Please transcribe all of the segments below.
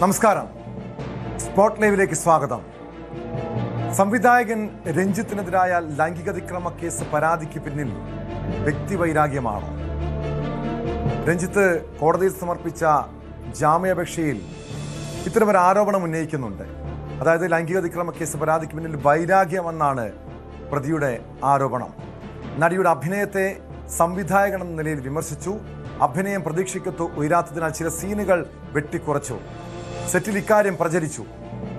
നമസ്കാരം. സ്പോട്ട് ലൈവിലേക്ക് സ്വാഗതം. സംവിധായകൻ രഞ്ജിത്തിനെതിരായ ലൈംഗികാതിക്രമ കേസ് പരാതിക്ക് പിന്നിൽ വ്യക്തിവൈരാഗ്യമാണോ? രഞ്ജിത്ത് കോടതിയിൽ സമർപ്പിച്ച ജാമ്യാപേക്ഷയിൽ ഇത്തരമൊരു ആരോപണം ഉന്നയിക്കുന്നുണ്ട്. അതായത് ലൈംഗികാതിക്രമ കേസ് പരാതിക്ക് പിന്നിൽ വൈരാഗ്യമെന്നാണ് പ്രതിയുടെ ആരോപണം. നടിയുടെ അഭിനയത്തെ സംവിധായകൻ എന്ന നിലയിൽ വിമർശിച്ചു. അഭിനയം പ്രതീക്ഷയ്ക്കൊത്ത് ഉയരാത്തതിനാൽ ചില സീനുകൾ വെട്ടിക്കുറച്ചു. സെറ്റിൽ ഇക്കാര്യം പ്രചരിച്ചു.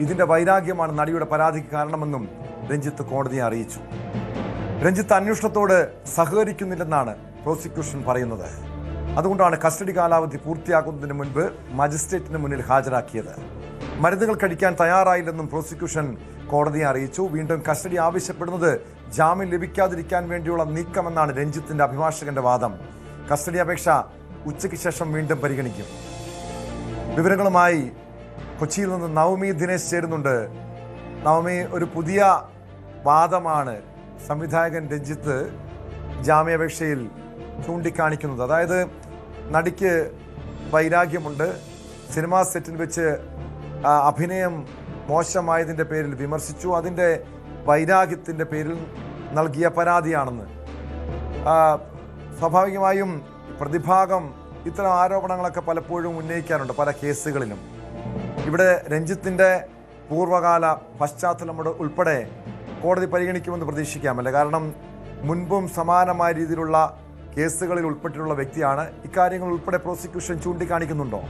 ഇതിന്റെ വൈരാഗ്യമാണ് നടിയുടെ പരാതിക്ക് കാരണമെന്നും രഞ്ജിത്ത് കോടതിയെ അറിയിച്ചു. രഞ്ജിത്ത് അന്വേഷണത്തോട് സഹകരിക്കുന്നില്ലെന്നാണ് പ്രോസിക്യൂഷൻ പറയുന്നത്. അതുകൊണ്ടാണ് കസ്റ്റഡി കാലാവധി പൂർത്തിയാക്കുന്നതിന് മുൻപ് മജിസ്ട്രേറ്റിന് മുന്നിൽ ഹാജരാക്കിയത്. മരുന്നുകൾ കഴിക്കാൻ തയ്യാറായില്ലെന്നും പ്രോസിക്യൂഷൻ കോടതിയെ അറിയിച്ചു. വീണ്ടും കസ്റ്റഡി ആവശ്യപ്പെടുന്നത് ജാമ്യം ലഭിക്കാതിരിക്കാൻ വേണ്ടിയുള്ള നീക്കമെന്നാണ് രഞ്ജിത്തിന്റെ അഭിഭാഷകന്റെ വാദം. കസ്റ്റഡി അപേക്ഷ ഉച്ചയ്ക്ക് ശേഷം വീണ്ടും പരിഗണിക്കും. വിവരങ്ങളുമായി കൊച്ചിയിൽ നിന്ന് നവമി ദിനേശ് ചേരുന്നുണ്ട്. നവമി, ഒരു പുതിയ വാദമാണ് സംവിധായകൻ രഞ്ജിത്ത് ജാമ്യാപേക്ഷയിൽ ചൂണ്ടിക്കാണിക്കുന്നത്. അതായത് നടിക്ക് വൈരാഗ്യമുണ്ട്, സിനിമാ സെറ്റിൽ വെച്ച് അഭിനയം മോശമായതിൻ്റെ പേരിൽ വിമർശിച്ചു, അതിൻ്റെ വൈരാഗ്യത്തിൻ്റെ പേരിൽ നൽകിയ പരാതിയാണെന്ന്. സ്വാഭാവികമായും പ്രതിഭാഗം ഇത്തരം ആരോപണങ്ങളൊക്കെ പലപ്പോഴും ഉന്നയിക്കാറുണ്ട് പല കേസുകളിലും. ഇവിടെ രഞ്ജിത്തിൻ്റെ പൂർവ്വകാല പശ്ചാത്തലം ഉൾപ്പെടെ കോടതി പരിഗണിക്കുമെന്ന് പ്രതീക്ഷിക്കാമല്ലേ? കാരണം മുൻപും സമാനമായ രീതിയിലുള്ള കേസുകളിൽ ഉൾപ്പെട്ടിട്ടുള്ള വ്യക്തിയാണ്. ഇക്കാര്യങ്ങൾ ഉൾപ്പെടെ പ്രോസിക്യൂഷൻ ചൂണ്ടിക്കാണിക്കുന്നുണ്ടോ?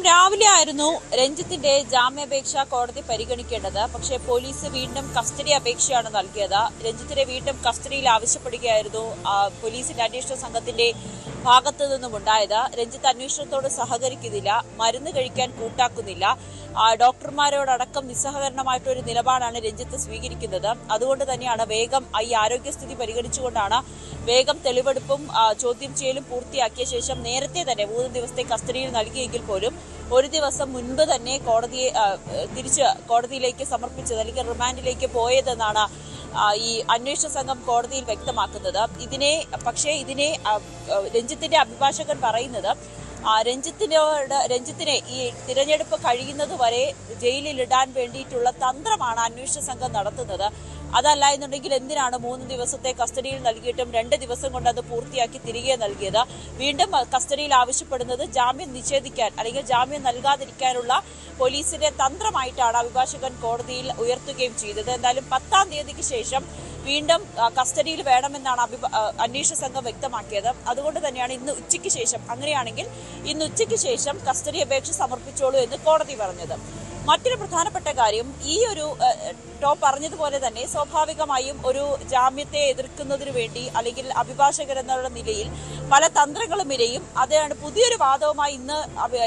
രാവിലെ ആയിരുന്നു രഞ്ജിത്തിന്റെ ജാമ്യാപേക്ഷ കോടതി പരിഗണിക്കേണ്ടത്. പക്ഷേ പോലീസ് വീണ്ടും കസ്റ്റഡി അപേക്ഷയാണ് നൽകിയത്. രഞ്ജിത്തിനെ വീണ്ടും കസ്റ്റഡിയിൽ ആവശ്യപ്പെടുകയായിരുന്നു പോലീസിന്റെ അന്വേഷണ സംഘത്തിന്റെ ഭാഗത്തു നിന്നും ഉണ്ടായത്. രഞ്ജിത്ത് അന്വേഷണത്തോട് സഹകരിക്കുന്നില്ല, മരുന്ന് കഴിക്കാൻ കൂട്ടാക്കുന്നില്ല, ഡോക്ടർമാരോടടക്കം നിസ്സഹകരണമായിട്ടൊരു നിലപാടാണ് രഞ്ജിത്ത് സ്വീകരിക്കുന്നത്. അതുകൊണ്ട് തന്നെയാണ് വേഗം ഈ ആരോഗ്യസ്ഥിതി പരിഗണിച്ചുകൊണ്ടാണ് വേഗം തെളിവെടുപ്പും ചോദ്യം ചെയ്യലും പൂർത്തിയാക്കിയ ശേഷം നേരത്തെ തന്നെ 3 ദിവസത്തെ കസ്റ്റഡിയിൽ നൽകിയെങ്കിൽ പോലും ഒരു ദിവസം മുൻപ് തന്നെ തിരിച്ച് കോടതിയിലേക്ക് സമർപ്പിച്ചത് അല്ലെങ്കിൽ റിമാൻഡിലേക്ക് പോയതെന്നാണ് ഈ അന്വേഷണ സംഘം കോടതിയിൽ വ്യക്തമാക്കുന്നത്. ഇതിനെ രഞ്ജിത്തിന്റെ അഭിഭാഷകൻ പറയുന്നത് രഞ്ജിത്തിനെ ഈ തിരഞ്ഞെടുപ്പ് കഴിയുന്നത് വരെ ജയിലിലിടാൻ വേണ്ടിയിട്ടുള്ള തന്ത്രമാണ് അന്വേഷണ സംഘം നടത്തുന്നത്. അതല്ല എന്നുണ്ടെങ്കിൽ എന്തിനാണ് 3 ദിവസത്തെ കസ്റ്റഡിയിൽ നൽകിയിട്ടും 2 ദിവസം കൊണ്ട് അത് പൂർത്തിയാക്കി തിരികെ നൽകിയത്? വീണ്ടും കസ്റ്റഡിയിൽ ആവശ്യപ്പെടുന്നത് ജാമ്യം നിഷേധിക്കാൻ അല്ലെങ്കിൽ ജാമ്യം നൽകാതിരിക്കാനുള്ള പോലീസിന്റെ തന്ത്രമായിട്ടാണ് അഭിഭാഷകൻ കോടതിയിൽ ഉയർത്തുകയും ചെയ്തത്. എന്തായാലും 10-ാം തീയതിക്ക് ശേഷം വീണ്ടും കസ്റ്റഡിയിൽ വേണമെന്നാണ് അന്വേഷണ സംഘം വ്യക്തമാക്കിയത്. അതുകൊണ്ട് തന്നെയാണ് ഇന്ന് ഉച്ചയ്ക്ക് ശേഷം, അങ്ങനെയാണെങ്കിൽ ഇന്ന് ഉച്ചയ്ക്ക് ശേഷം കസ്റ്റഡി അപേക്ഷ സമർപ്പിച്ചോളൂ എന്ന് കോടതി പറഞ്ഞത്. മറ്റൊരു പ്രധാനപ്പെട്ട കാര്യം, ഈ ഒരു പറഞ്ഞതുപോലെ തന്നെ സ്വാഭാവികമായും ഒരു ജാമ്യത്തെ എതിർക്കുന്നതിനു വേണ്ടി അല്ലെങ്കിൽ അഭിഭാഷകർ എന്നുള്ള നിലയിൽ പല തന്ത്രങ്ങളും ഇരയും. അതാണ് പുതിയൊരു വാദവുമായി ഇന്ന്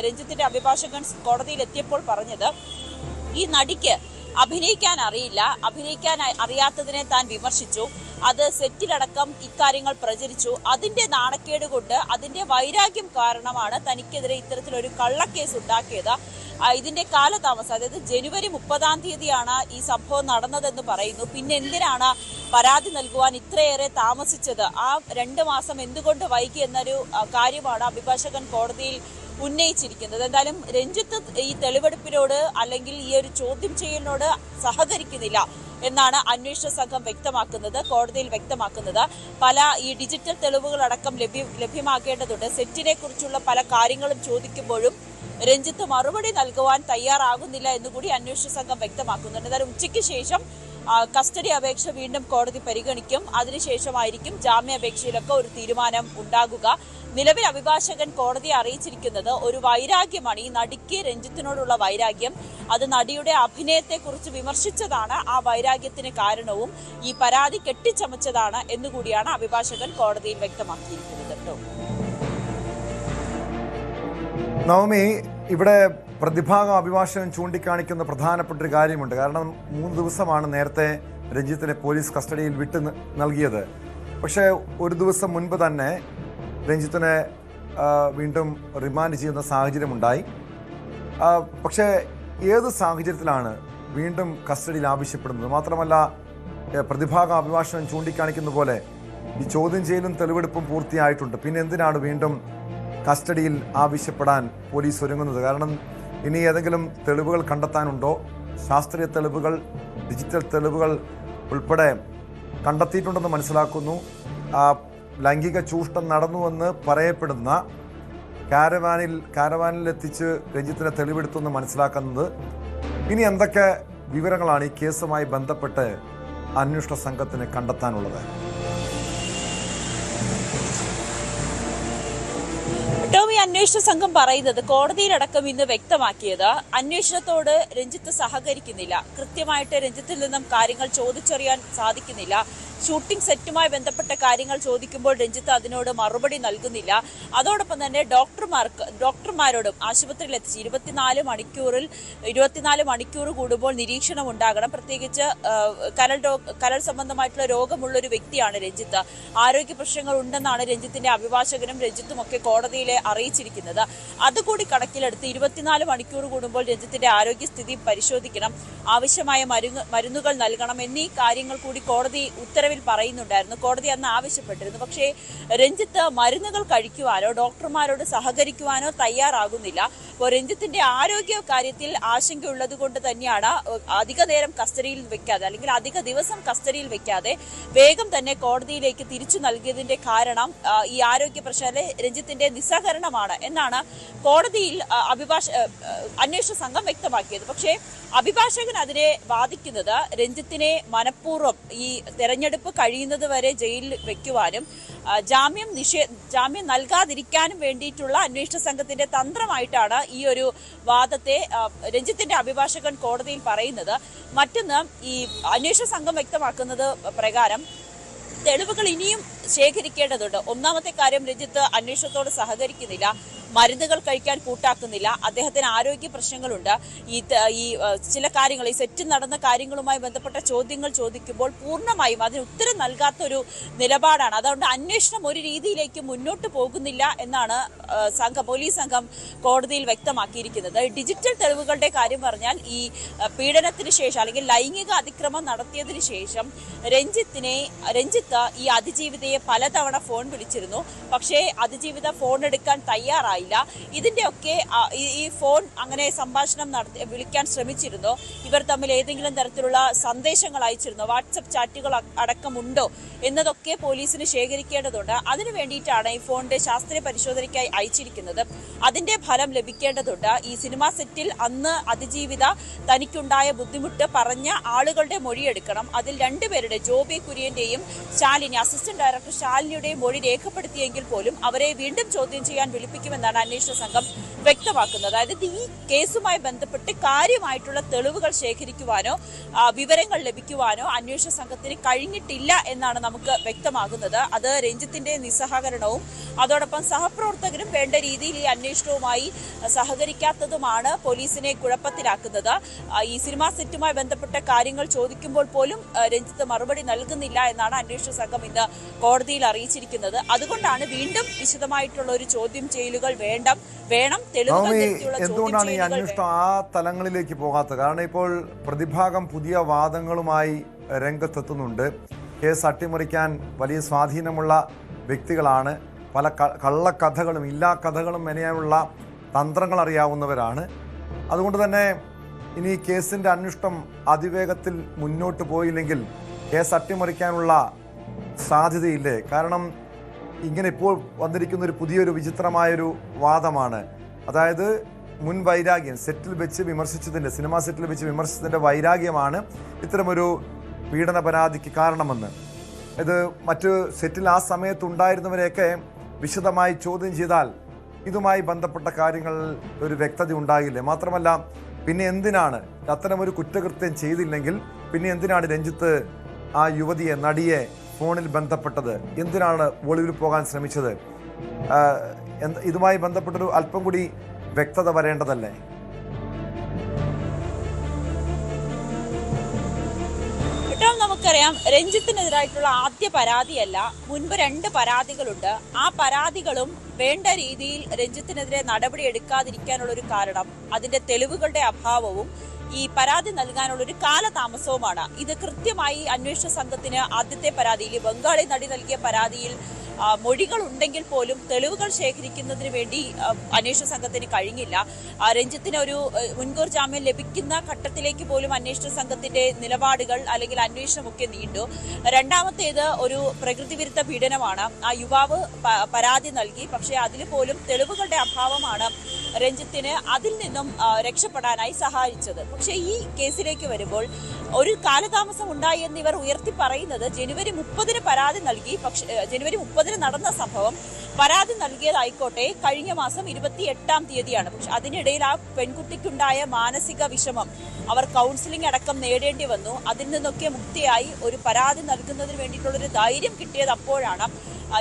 രഞ്ജിത്തിന്റെ അഭിഭാഷകൻ കോടതിയിൽ എത്തിയപ്പോൾ പറഞ്ഞത്. ഈ നടിക്ക് അഭിനയിക്കാൻ അറിയില്ല, അഭിനയിക്കാൻ അറിയാത്തതിനെ താൻ വിമർശിച്ചു, അത് സെറ്റിലടക്കം ഇക്കാര്യങ്ങൾ പ്രചരിച്ചു, അതിന്റെ നാണക്കേട് കൊണ്ട് അതിന്റെ വൈരാഗ്യം കാരണമാണ് തനിക്കെതിരെ ഇത്തരത്തിലൊരു കള്ളക്കേസ് ഉണ്ടാക്കിയത്. ഇതിന്റെ കാലതാമസം, അതായത് ജനുവരി 30-ാം തീയതിയാണ് ഈ സംഭവം നടന്നതെന്ന് പറയുന്നു. പിന്നെ എന്തിനാണ് പരാതി നൽകുവാൻ ഇത്രയേറെ താമസിച്ചത്? ആ 2 മാസം എന്തുകൊണ്ട് വൈകി എന്നൊരു കാര്യമാണ് അഭിഭാഷകൻ കോടതിയിൽ ഉന്നയിച്ചിരിക്കുന്നത്. എന്തായാലും രഞ്ജിത്ത് ഈ തെളിവെടുപ്പിനോട് അല്ലെങ്കിൽ ഈ ഒരു ചോദ്യം ചെയ്യലിനോട് സഹകരിക്കുന്നില്ല എന്നാണ് അന്വേഷണ സംഘം കോടതിയിൽ വ്യക്തമാക്കുന്നത്. പല ഈ ഡിജിറ്റൽ തെളിവുകളടക്കം ലഭ്യമാക്കേണ്ടതുണ്ട്. സെറ്റിനെ കുറിച്ചുള്ള പല കാര്യങ്ങളും ചോദിക്കുമ്പോഴും രഞ്ജിത്ത് മറുപടി നൽകുവാൻ തയ്യാറാകുന്നില്ല എന്നുകൂടി അന്വേഷണ സംഘം വ്യക്തമാക്കുന്നുണ്ട്. എന്തായാലും ഉച്ചയ്ക്ക് ശേഷം കസ്റ്റഡി അപേക്ഷ വീണ്ടും കോടതി പരിഗണിക്കും. അതിനുശേഷമായിരിക്കും ജാമ്യാപേക്ഷയിലൊക്കെ ഒരു തീരുമാനം ഉണ്ടാകുക. നിലവിൽ അഭിഭാഷകൻ കോടതിയെ അറിയിച്ചിരിക്കുന്നത് ഒരു വൈരാഗ്യമാണ്, ഈ നടിക്ക് രഞ്ജിത്തിനോടുള്ള വൈരാഗ്യം. അത് നടിയുടെ അഭിനയത്തെക്കുറിച്ച് വിമർശിച്ചതാണ് ആ വൈരാഗ്യത്തിന് കാരണവും ഈ പരാതി കെട്ടിച്ചമച്ചതാണ് എന്നുകൂടിയാണ് അഭിഭാഷകൻ കോടതിയിൽ വ്യക്തമാക്കിയിരിക്കുന്നത്. കേട്ടോ നവമി, ഇവിടെ പ്രതിഭാഗം അഭിഭാഷകൻ ചൂണ്ടിക്കാണിക്കുന്ന പ്രധാനപ്പെട്ട ഒരു കാര്യമുണ്ട്. കാരണം 3 ദിവസമാണ് നേരത്തെ രഞ്ജിത്തിനെ പോലീസ് കസ്റ്റഡിയിൽ വിട്ട് നൽകിയത്. പക്ഷേ ഒരു ദിവസം മുൻപ് തന്നെ രഞ്ജിത്തിനെ വീണ്ടും റിമാൻഡ് ചെയ്യുന്ന സാഹചര്യമുണ്ടായി. പക്ഷേ ഏത് സാഹചര്യത്തിലാണ് വീണ്ടും കസ്റ്റഡിയിൽ ആവശ്യപ്പെടുന്നത്? മാത്രമല്ല പ്രതിഭാഗം അഭിഭാഷകൻ ചൂണ്ടിക്കാണിക്കുന്ന പോലെ ഈ ചോദ്യം ചെയ്യലും തെളിവെടുപ്പും പൂർത്തിയായിട്ടുണ്ട്. പിന്നെ എന്തിനാണ് വീണ്ടും കസ്റ്റഡിയിൽ ആവശ്യപ്പെടാൻ പോലീസ് ഒരുങ്ങുന്നത്? കാരണം ഇനി ഏതെങ്കിലും തെളിവുകൾ കണ്ടെത്താനുണ്ടോ? ശാസ്ത്രീയ തെളിവുകൾ, ഡിജിറ്റൽ തെളിവുകൾ ഉൾപ്പെടെ കണ്ടെത്തിയിട്ടുണ്ടെന്ന് മനസ്സിലാക്കുന്നു. ലൈംഗിക ചൂഷണം നടന്നുവെന്ന് പറയപ്പെടുന്ന കാരവാനിൽ എത്തിച്ച് രഞ്ജിത്തിനെ തെളിവെടുത്തെന്ന് മനസ്സിലാക്കുന്നത്. ഇനി എന്തൊക്കെ വിവരങ്ങളാണ് ഈ കേസുമായി ബന്ധപ്പെട്ട് അന്വേഷണ സംഘത്തിന് കണ്ടെത്താനുള്ളത്? ടോമി, അന്വേഷണ സംഘം പറയുന്നത് കോടതിയിലടക്കം ഇന്ന് വ്യക്തമാക്കിയത് അന്വേഷണത്തോട് രഞ്ജിത്ത് സഹകരിക്കുന്നില്ല. കൃത്യമായിട്ട് രഞ്ജിത്തിൽ നിന്നും കാര്യങ്ങൾ ചോദിച്ചറിയാൻ സാധിക്കുന്നില്ല. ഷൂട്ടിംഗ് സെറ്റുമായി ബന്ധപ്പെട്ട കാര്യങ്ങൾ ചോദിക്കുമ്പോൾ രഞ്ജിത്ത് അതിനോട് മറുപടി നൽകുന്നില്ല. അതോടൊപ്പം തന്നെ ഡോക്ടർമാരോടും ആശുപത്രിയിൽ എത്തിച്ച് 24 മണിക്കൂർ കൂടുമ്പോൾ നിരീക്ഷണം ഉണ്ടാകണം. പ്രത്യേകിച്ച് കരൾ സംബന്ധമായിട്ടുള്ള രോഗമുള്ളൊരു വ്യക്തിയാണ് രഞ്ജിത്ത്. ആരോഗ്യ പ്രശ്നങ്ങൾ ഉണ്ടെന്നാണ് രഞ്ജിത്തിന്റെ അഭിഭാഷകനും രഞ്ജിത്തും ഒക്കെ കോടതിയിലെ അറിയിച്ചിരിക്കുന്നത്. അതുകൂടി കണക്കിലെടുത്ത് 24 മണിക്കൂർ കൂടുമ്പോൾ രഞ്ജിത്തിന്റെ ആരോഗ്യസ്ഥിതി പരിശോധിക്കണം, ആവശ്യമായ മരുന്നുകൾ നൽകണം എന്നീ കാര്യങ്ങൾ കൂടി കോടതി ഉത്തരവിൽ പറയുന്നുണ്ടായിരുന്നു. കോടതി അന്ന് ആവശ്യപ്പെട്ടിരുന്നു. പക്ഷേ രഞ്ജിത്ത് മരുന്നുകൾ കഴിക്കുവാനോ ഡോക്ടർമാരോട് സഹകരിക്കുവാനോ തയ്യാറാകുന്നില്ല. അപ്പോൾ രഞ്ജിത്തിന്റെ ആരോഗ്യ കാര്യത്തിൽ ആശങ്കയുള്ളത് കൊണ്ട് തന്നെയാണ് അധിക നേരം കസ്റ്റഡിയിൽ വെക്കാതെ, അല്ലെങ്കിൽ അധിക ദിവസം കസ്റ്റഡിയിൽ വെക്കാതെ വേഗം തന്നെ കോടതിയിലേക്ക് തിരിച്ചു നൽകിയതിന്റെ കാരണം ഈ ആരോഗ്യ പ്രശ്നത്തിലെ രഞ്ജിത്തിന്റെ നിസ്സഹകരണമാണ് എന്നാണ് കോടതിയിൽ അന്വേഷണ സംഘം വ്യക്തമാക്കിയത്. പക്ഷേ അഭിഭാഷകൻ അതിനെ വാദിക്കുന്നത് രഞ്ജിത്തിനെ മനഃപൂർവ്വം ഈ തെരഞ്ഞെടുപ്പ് കഴിയുന്നത് വരെ ജയിലിൽ വെക്കുവാനും ജാമ്യം നൽകാതിരിക്കാനും വേണ്ടിയിട്ടുള്ള അന്വേഷണ സംഘത്തിന്റെ തന്ത്രമായിട്ടാണ് ഈ ഒരു വാദത്തെ രഞ്ജിത്തിന്റെ അഭിഭാഷകൻ കോടതിയിൽ പറയുന്നത്. മറ്റൊന്ന്, ഈ അന്വേഷണ സംഘം വ്യക്തമാക്കുന്നത് പ്രകാരം തെളിവുകൾ ഇനിയും ശേഖരിക്കേണ്ടതുണ്ട്. ഒന്നാമത്തെ കാര്യം, രഞ്ജിത്ത് അന്വേഷണത്തോട് സഹകരിക്കുന്നില്ല, മരുന്നുകൾ കഴിക്കാൻ കൂട്ടാക്കുന്നില്ല, അദ്ദേഹത്തിന് ആരോഗ്യ പ്രശ്നങ്ങളുണ്ട്. ഈ ചില കാര്യങ്ങൾ, ഈ സെറ്റിൽ നടന്ന കാര്യങ്ങളുമായി ബന്ധപ്പെട്ട ചോദ്യങ്ങൾ ചോദിക്കുമ്പോൾ പൂർണ്ണമായും അതിന് ഉത്തരം നൽകാത്തൊരു നിലപാടാണ്. അതുകൊണ്ട് അന്വേഷണം ഒരു രീതിയിലേക്ക് മുന്നോട്ട് പോകുന്നില്ല എന്നാണ് പോലീസ് സംഘം കോടതിയിൽ വ്യക്തമാക്കിയിരിക്കുന്നത്. ഡിജിറ്റൽ തെളിവുകളുടെ കാര്യം പറഞ്ഞാൽ, ഈ പീഡനത്തിന് ശേഷം അല്ലെങ്കിൽ ലൈംഗിക അതിക്രമം നടത്തിയതിനു ശേഷം രഞ്ജിത്ത് ഈ അതിജീവിതയെ പലതവണ ഫോൺ വിളിച്ചിരുന്നു. പക്ഷേ അതിജീവിത ഫോൺ എടുക്കാൻ തയ്യാറായി. ഇതിന്റെയൊക്കെ ഈ ഫോൺ അങ്ങനെ സംഭാഷണം വിളിക്കാൻ ശ്രമിച്ചിരുന്നോ? ഇവർ തമ്മിൽ ഏതെങ്കിലും തരത്തിലുള്ള സന്ദേശങ്ങൾ അയച്ചിരുന്നോ? വാട്സപ്പ് ചാറ്റുകൾ അടക്കമുണ്ടോ എന്നതൊക്കെ പോലീസിന് ശേഖരിക്കേണ്ടതുണ്ട്. അതിനു വേണ്ടിയിട്ടാണ് ഈ ഫോണിന്റെ ശാസ്ത്രീയ പരിശോധനയ്ക്കായി അയച്ചിരിക്കുന്നത്. അതിന്റെ ഫലം ലഭിക്കേണ്ടതുണ്ട്. ഈ സിനിമാ സെറ്റിൽ അന്ന് അതിജീവിത തനിക്കുണ്ടായ ബുദ്ധിമുട്ട് പറഞ്ഞ ആളുകളുടെ മൊഴിയെടുക്കണം. അതിൽ രണ്ടുപേരുടെ, ജോബി കുര്യന്റെയും ശാലിനി, അസിസ്റ്റന്റ് ഡയറക്ടർ ശാലിനിയുടെയും മൊഴി രേഖപ്പെടുത്തിയെങ്കിൽ പോലും അവരെ വീണ്ടും ചോദ്യം ചെയ്യാൻ വിളിപ്പിക്കുമെന്നാണ് അന്വേഷണ സംഘം വ്യക്തമാക്കുന്നത്. അതായത് ഈ കേസുമായി ബന്ധപ്പെട്ട് കാര്യമായിട്ടുള്ള തെളിവുകൾ ശേഖരിക്കുവാനോ വിവരങ്ങൾ ലഭിക്കുവാനോ അന്വേഷണ സംഘത്തിന് കഴിഞ്ഞിട്ടില്ല എന്നാണ് നമുക്ക് വ്യക്തമാകുന്നത്. അത് രഞ്ജിത്തിന്റെ നിസ്സഹകരണവും അതോടൊപ്പം സഹപ്രവർത്തകരും വേണ്ട രീതിയിൽ ഈ അന്വേഷണവുമായി സഹകരിക്കാത്തതുമാണ് പോലീസിനെ കുഴപ്പത്തിലാക്കുന്നത്. ഈ സിനിമാ സെറ്റുമായി ബന്ധപ്പെട്ട കാര്യങ്ങൾ ചോദിക്കുമ്പോൾ പോലും രഞ്ജിത്ത് മറുപടി നൽകുന്നില്ല എന്നാണ് അന്വേഷണ സംഘം ഇന്ന് കോടതിയിൽ അറിയിച്ചിരിക്കുന്നത്. അതുകൊണ്ടാണ് വീണ്ടും വിശദമായിട്ടുള്ള ഒരു ചോദ്യം ചെയ്യലുകൾ വേണം. എന്തുകൊണ്ടാണ് ഈ അന്വേഷണം ആ തലങ്ങളിലേക്ക് പോകാത്തത്? കാരണം ഇപ്പോൾ പ്രതിഭാഗം പുതിയ വാദങ്ങളുമായി രംഗത്തെത്തുന്നുണ്ട്. കേസ് അട്ടിമറിക്കാൻ വലിയ സ്വാധീനമുള്ള വ്യക്തികളാണ്. പല കള്ളക്കഥകളും കഥകളും മെനയാനുള്ള തന്ത്രങ്ങൾ അറിയാവുന്നവരാണ്. അതുകൊണ്ട് തന്നെ ഇനി കേസിൻ്റെ അന്വേഷണം അതിവേഗത്തിൽ മുന്നോട്ട് പോയില്ലെങ്കിൽ കേസ് അട്ടിമറിക്കാനുള്ള സാധ്യതയില്ലേ? കാരണം ഇങ്ങനെ ഇപ്പോൾ വന്നിരിക്കുന്ന ഒരു പുതിയൊരു വിചിത്രമായൊരു വാദമാണ്. അതായത് മുൻ വൈരാഗ്യം, സിനിമാ സെറ്റിൽ വെച്ച് വിമർശിച്ചതിൻ്റെ വൈരാഗ്യമാണ് ഇത്തരമൊരു പീഡന പരാതിക്ക് കാരണമെന്ന്. ഇത് മറ്റ് സെറ്റിൽ ആ സമയത്തുണ്ടായിരുന്നവരെയൊക്കെ വിശദമായി ചോദ്യം ചെയ്താൽ ഇതുമായി ബന്ധപ്പെട്ട കാര്യങ്ങളിൽ ഒരു വ്യക്തത ഉണ്ടാകില്ലേ? മാത്രമല്ല, പിന്നെ എന്തിനാണ് അത്തരമൊരു കുറ്റകൃത്യം ചെയ്തില്ലെങ്കിൽ പിന്നെ എന്തിനാണ് രഞ്ജിത്ത് ആ യുവതിയെ, നടിയെ ഫോണിൽ ബന്ധപ്പെട്ടത്? എന്തിനാണ് ഒളിവിൽ പോകാൻ ശ്രമിച്ചത്? ഇതുമായി ബന്ധപ്പെട്ടൊരു അല്പം കൂടി വ്യക്തത വരേണ്ടതല്ലേ? നമുക്കറിയാം, രഞ്ജിത്തിനെതിരായിട്ടുള്ള ആദ്യ പരാതിയല്ല, മുൻപ് 2 പരാതികളുണ്ട്. ആ പരാതികളും വേണ്ട രീതിയിൽ രഞ്ജിത്തിനെതിരെ നടപടി എടുക്കാതിരിക്കാനുള്ള ഒരു കാരണം അതിന്റെ തെളിവുകളുടെ അഭാവവും ഈ പരാതി നൽകാനുള്ള ഒരു കാലതാമസവുമാണ്. ഇത് കൃത്യമായി അന്വേഷണ സംഘത്തിന് ആദ്യത്തെ പരാതിയിൽ, ബംഗാളി നടി നൽകിയ പരാതിയിൽ മൊഴികൾ ഉണ്ടെങ്കിൽ പോലും തെളിവുകൾ ശേഖരിക്കുന്നതിന് വേണ്ടി അന്വേഷണ സംഘത്തിന് കഴിഞ്ഞില്ല. രഞ്ജിത്തിന് ഒരു മുൻകൂർ ജാമ്യം ലഭിക്കുന്ന ഘട്ടത്തിലേക്ക് പോലും അന്വേഷണ സംഘത്തിന്റെ നിലപാടുകൾ അല്ലെങ്കിൽ അന്വേഷണമൊക്കെ നീണ്ടു. രണ്ടാമത്തേത് ഒരു പ്രകൃതി വിരുദ്ധ പീഡനമാണ്. ആ യുവാവ് പരാതി നൽകി, പക്ഷേ അതിൽ പോലും തെളിവുകളുടെ അഭാവമാണ് രഞ്ജിത്തിന് അതിൽ നിന്നും രക്ഷപ്പെടാനായി സഹായിച്ചത്. പക്ഷേ ഈ കേസിലേക്ക് വരുമ്പോൾ ഒരു കാലതാമസം ഉണ്ടായി എന്ന് ഇവർ ഉയർത്തി പറയുന്നത് ജനുവരി 30 പരാതി നൽകി. പക്ഷേ ജനുവരി 30 നടന്ന സംഭവം പരാതി നൽകിയതായിക്കോട്ടെ കഴിഞ്ഞ മാസം 28-ാം തീയതിയാണ്. പക്ഷെ അതിനിടയിൽ ആ പെൺകുട്ടിക്കുണ്ടായ മാനസിക വിഷമം, അവർ കൗൺസിലിംഗ് അടക്കം നേടേണ്ടി വന്നു. അതിൽ നിന്നൊക്കെ മുക്തിയായി ഒരു പരാതി നൽകുന്നതിന് വേണ്ടിയിട്ടുള്ളൊരു ധൈര്യം കിട്ടിയത് അപ്പോഴാണ്.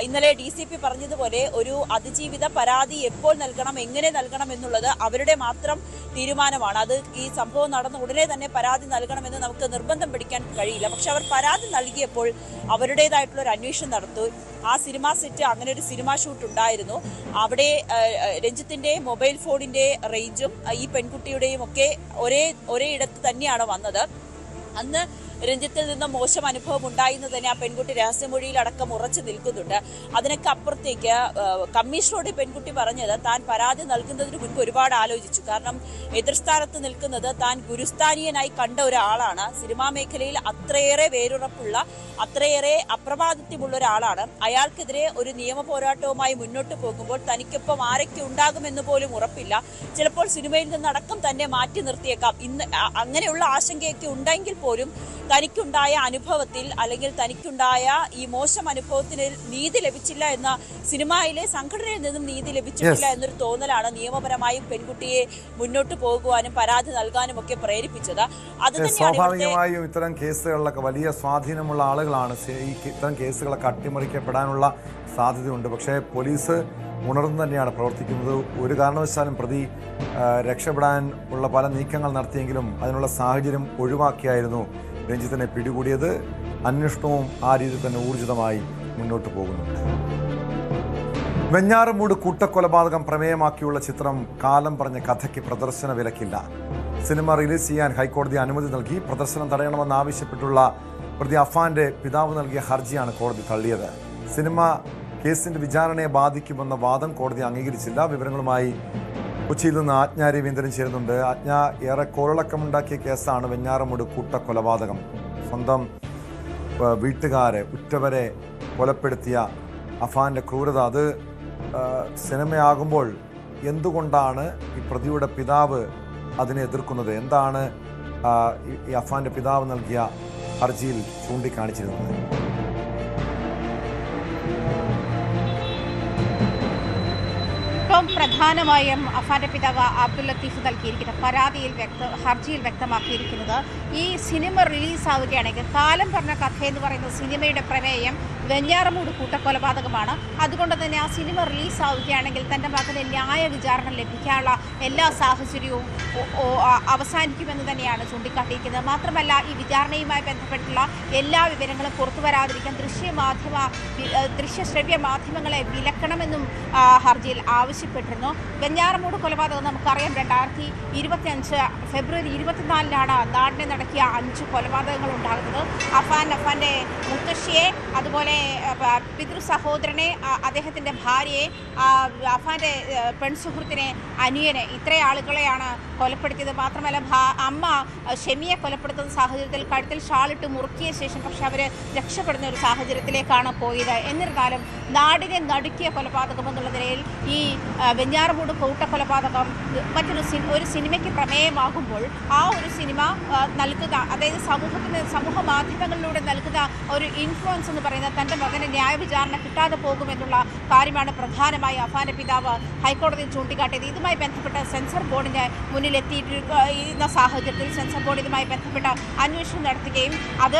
ഇന്നലെ DCP പറഞ്ഞതുപോലെ ഒരു അതിജീവിത പരാതി എപ്പോൾ നൽകണം, എങ്ങനെ നൽകണം എന്നുള്ളത് അവരുടെ മാത്രം തീരുമാനമാണ്. അത് ഈ സംഭവം നടന്ന ഉടനെ തന്നെ പരാതി നൽകണമെന്ന് നമുക്ക് നിർബന്ധം പിടിക്കാൻ കഴിയില്ല. പക്ഷെ അവർ പരാതി നൽകിയപ്പോൾ അവരുടേതായിട്ടുള്ള ഒരു അന്വേഷണം നടത്തു. ആ സിനിമാ സെറ്റ്, അങ്ങനെ ഒരു സിനിമാ ഷൂട്ട് ഉണ്ടായിരുന്നു. അവിടെ രഞ്ജിത്തിന്റെ മൊബൈൽ ഫോണിന്റെ റേഞ്ചും ഈ പെൺകുട്ടിയുടെയും ഒക്കെ ഒരേ ഇടത്ത് തന്നെയാണ് വന്നത്. അന്ന് രഞ്ജിത്തിൽ നിന്ന് മോശം അനുഭവം ഉണ്ടായെന്ന് തന്നെ ആ പെൺകുട്ടി രഹസ്യമൊഴിയിലടക്കം ഉറച്ചു നിൽക്കുന്നുണ്ട്. അതിനൊക്കെ അപ്പുറത്തേക്ക് കമ്മീഷണറോട് പെൺകുട്ടി പറഞ്ഞത് താൻ പരാതി നൽകുന്നതിന് മുൻപ് ഒരുപാട് ആലോചിച്ചു. കാരണം എതിർസ്ഥാനത്ത് നിൽക്കുന്നത് താൻ ഗുരുസ്ഥാനീയനായി കണ്ട ഒരാളാണ്. സിനിമാ മേഖലയിൽ അത്രയേറെ വേരുറപ്പുള്ള, അത്രയേറെ അപ്രമാദിത്യമുള്ള ഒരാളാണ്. അയാൾക്കെതിരെ ഒരു നിയമ പോരാട്ടവുമായി മുന്നോട്ട് പോകുമ്പോൾ തനിക്കൊപ്പം ആരൊക്കെ ഉണ്ടാകുമെന്ന് പോലും ഉറപ്പില്ല. ചിലപ്പോൾ സിനിമയിൽ നിന്നടക്കം തന്നെ മാറ്റി നിർത്തിയേക്കാം. ഇന്ന് അങ്ങനെയുള്ള ആശങ്കയൊക്കെ ഉണ്ടെങ്കിൽ പോലും തനിക്കുണ്ടായ അനുഭവത്തിൽ അല്ലെങ്കിൽ തനിക്കുണ്ടായ ഈ മോശം അനുഭവത്തിന് നീതി ലഭിച്ചില്ല എന്ന, സിനിമയിലെ സംഘടനയിൽ നിന്നും നീതി ലഭിച്ചിട്ടില്ല എന്നൊരു തോന്നലാണ് നിയമപരമായും പെൺകുട്ടിയെ മുന്നോട്ട് പോകുവാനും പരാതി നൽകാനും ഒക്കെ പ്രേരിപ്പിച്ചത്. അത് സ്വാഭാവികമായും ഇത്തരം കേസുകളിലൊക്കെ വലിയ സ്വാധീനമുള്ള ആളുകളാണ് ഇത്തരം കേസുകളൊക്കെ അട്ടിമറിക്കപ്പെടാനുള്ള സാധ്യതയുണ്ട്. പക്ഷേ പോലീസ് ഉണർന്നു തന്നെയാണ് പ്രവർത്തിക്കുന്നത്. ഒരു കാരണവശാലും പ്രതി രക്ഷപ്പെടാൻ ഉള്ള പല നീക്കങ്ങൾ നടത്തിയെങ്കിലും അതിനുള്ള സാഹചര്യം ഒഴിവാക്കിയായിരുന്നു രഞ്ജിത്തിനെ പിടികൂടിയത്. അന്വേഷണവും ആ രീതിയിൽ തന്നെ ഊർജിതമായി മുന്നോട്ട് പോകുന്നുണ്ട്. വെഞ്ഞാറമൂട് കൂട്ടക്കൊലപാതകം പ്രമേയമാക്കിയുള്ള ചിത്രം കാലം പറഞ്ഞ കഥയ്ക്ക് പ്രദർശന വിലക്കില്ല. സിനിമ റിലീസ് ചെയ്യാൻ ഹൈക്കോടതി അനുമതി നൽകി. പ്രദർശനം തടയണമെന്നാവശ്യപ്പെട്ടുള്ള പ്രതി അഫാന്റെ പിതാവ് നൽകിയ ഹർജിയാണ് കോടതി തള്ളിയത്. സിനിമ കേസിന്റെ വിചാരണയെ ബാധിക്കുമെന്ന വാദം കോടതി അംഗീകരിച്ചില്ല. വിവരങ്ങളുമായി കൊച്ചിയിൽ നിന്ന് ആജ്ഞ രവീന്ദ്രൻ ചേരുന്നുണ്ട്. ആജ്ഞ, ഏറെ കോളിളക്കമുണ്ടാക്കിയ കേസാണ് വെഞ്ഞാറമൂട് കൂട്ടക്കൊലപാതകം. സ്വന്തം വീട്ടുകാരെ, ഉറ്റവരെ കൊലപ്പെടുത്തിയ അഫാന്റെ ക്രൂരത, അത് സിനിമയാകുമ്പോൾ എന്തുകൊണ്ടാണ് ഈ പ്രതിയുടെ പിതാവ് അതിനെ എതിർക്കുന്നത്? എന്താണ് ഈ അഫാന്റെ പിതാവ് നൽകിയ ഹർജിയിൽ ചൂണ്ടിക്കാണിച്ചിരുന്നത്? പ്രധാനമായും അഫാന്റെ പിതാവ് അബ്ദുൽ ലത്തീഫ് നൽകിയിരിക്കുന്ന ഹർജിയിൽ വ്യക്തമാക്കിയിരിക്കുന്നത്, ഈ സിനിമ റിലീസാവുകയാണെങ്കിൽ കാലം പറഞ്ഞ കഥ എന്ന് പറയുന്ന സിനിമയുടെ പ്രമേയം വെഞ്ഞാറമൂട് കൂട്ടക്കൊലപാതകമാണ്. അതുകൊണ്ട് തന്നെ ആ സിനിമ റിലീസാവുകയാണെങ്കിൽ തൻ്റെ മകന് ന്യായ വിചാരണ ലഭിക്കാനുള്ള എല്ലാ സാഹചര്യവും അവസാനിക്കുമെന്ന് തന്നെയാണ് ചൂണ്ടിക്കാട്ടിയിരിക്കുന്നത്. മാത്രമല്ല, ഈ വിചാരണയുമായി ബന്ധപ്പെട്ടുള്ള എല്ലാ വിവരങ്ങളും പുറത്തു വരാതിരിക്കാൻ ദൃശ്യശ്രവ്യ മാധ്യമങ്ങളെ വിലക്കണമെന്നും ഹർജിയിൽ ആവശ്യപ്പെട്ടിരുന്നു. വെഞ്ഞാറമൂട് കൊലപാതകം നമുക്കറിയാം, 2025 ഫെബ്രുവരി 24-നാണ് നാടിനെ നടക്കിയ 5 കൊലപാതകങ്ങൾ ഉണ്ടാകുന്നത്. അഫാന്റെ മുത്തശ്ശിയെ, അതുപോലെ പിതൃ സഹോദരനെ, അദ്ദേഹത്തിൻ്റെ ഭാര്യയെ, അഫാന്റെ പെൺസുഹൃത്തിനെ, അനിയനെ, ഇത്രയും ആളുകളെയാണ് കൊലപ്പെടുത്തിയത്. മാത്രമല്ല, അമ്മ ഷെമിയെ കൊലപ്പെടുത്തുന്ന സാഹചര്യത്തിൽ കഴുത്തിൽ ഷാളിട്ട് മുറുക്കിയ ശേഷം പക്ഷെ അവർ രക്ഷപ്പെടുന്ന ഒരു സാഹചര്യത്തിലേക്കാണ് പോയത്. എന്നിരുന്നാലും നാടിനെ നടുക്കിയ കൊലപാതകം എന്നുള്ള നിലയിൽ ഈ വെഞ്ഞാറമൂട് കൂട്ടക്കൊലപാതകം ഒരു സിനിമയ്ക്ക് പ്രമേയമാകുമ്പോൾ ആ ഒരു സിനിമ നൽകുന്ന, അതായത് സമൂഹ മാധ്യമങ്ങളിലൂടെ നൽകുന്ന ഒരു ഇൻഫ്ലുവൻസ് എന്ന് പറയുന്നത് തൻ്റെ മകന് ന്യായവിചാരണ കിട്ടാതെ പോകുമെന്നുള്ള കാര്യമാണ് പ്രധാനമായി അഫാന്റെ പിതാവ് ഹൈക്കോടതിയിൽ ചൂണ്ടിക്കാട്ടിയത്. ഇതുമായി ബന്ധപ്പെട്ട സെൻസർ ബോർഡിന് മുന്നിലെത്തിയിരുന്ന സാഹചര്യത്തിൽ സെൻസർ ബോർഡ് ഇതുമായി ബന്ധപ്പെട്ട അന്വേഷണം നടത്തുകയും അത്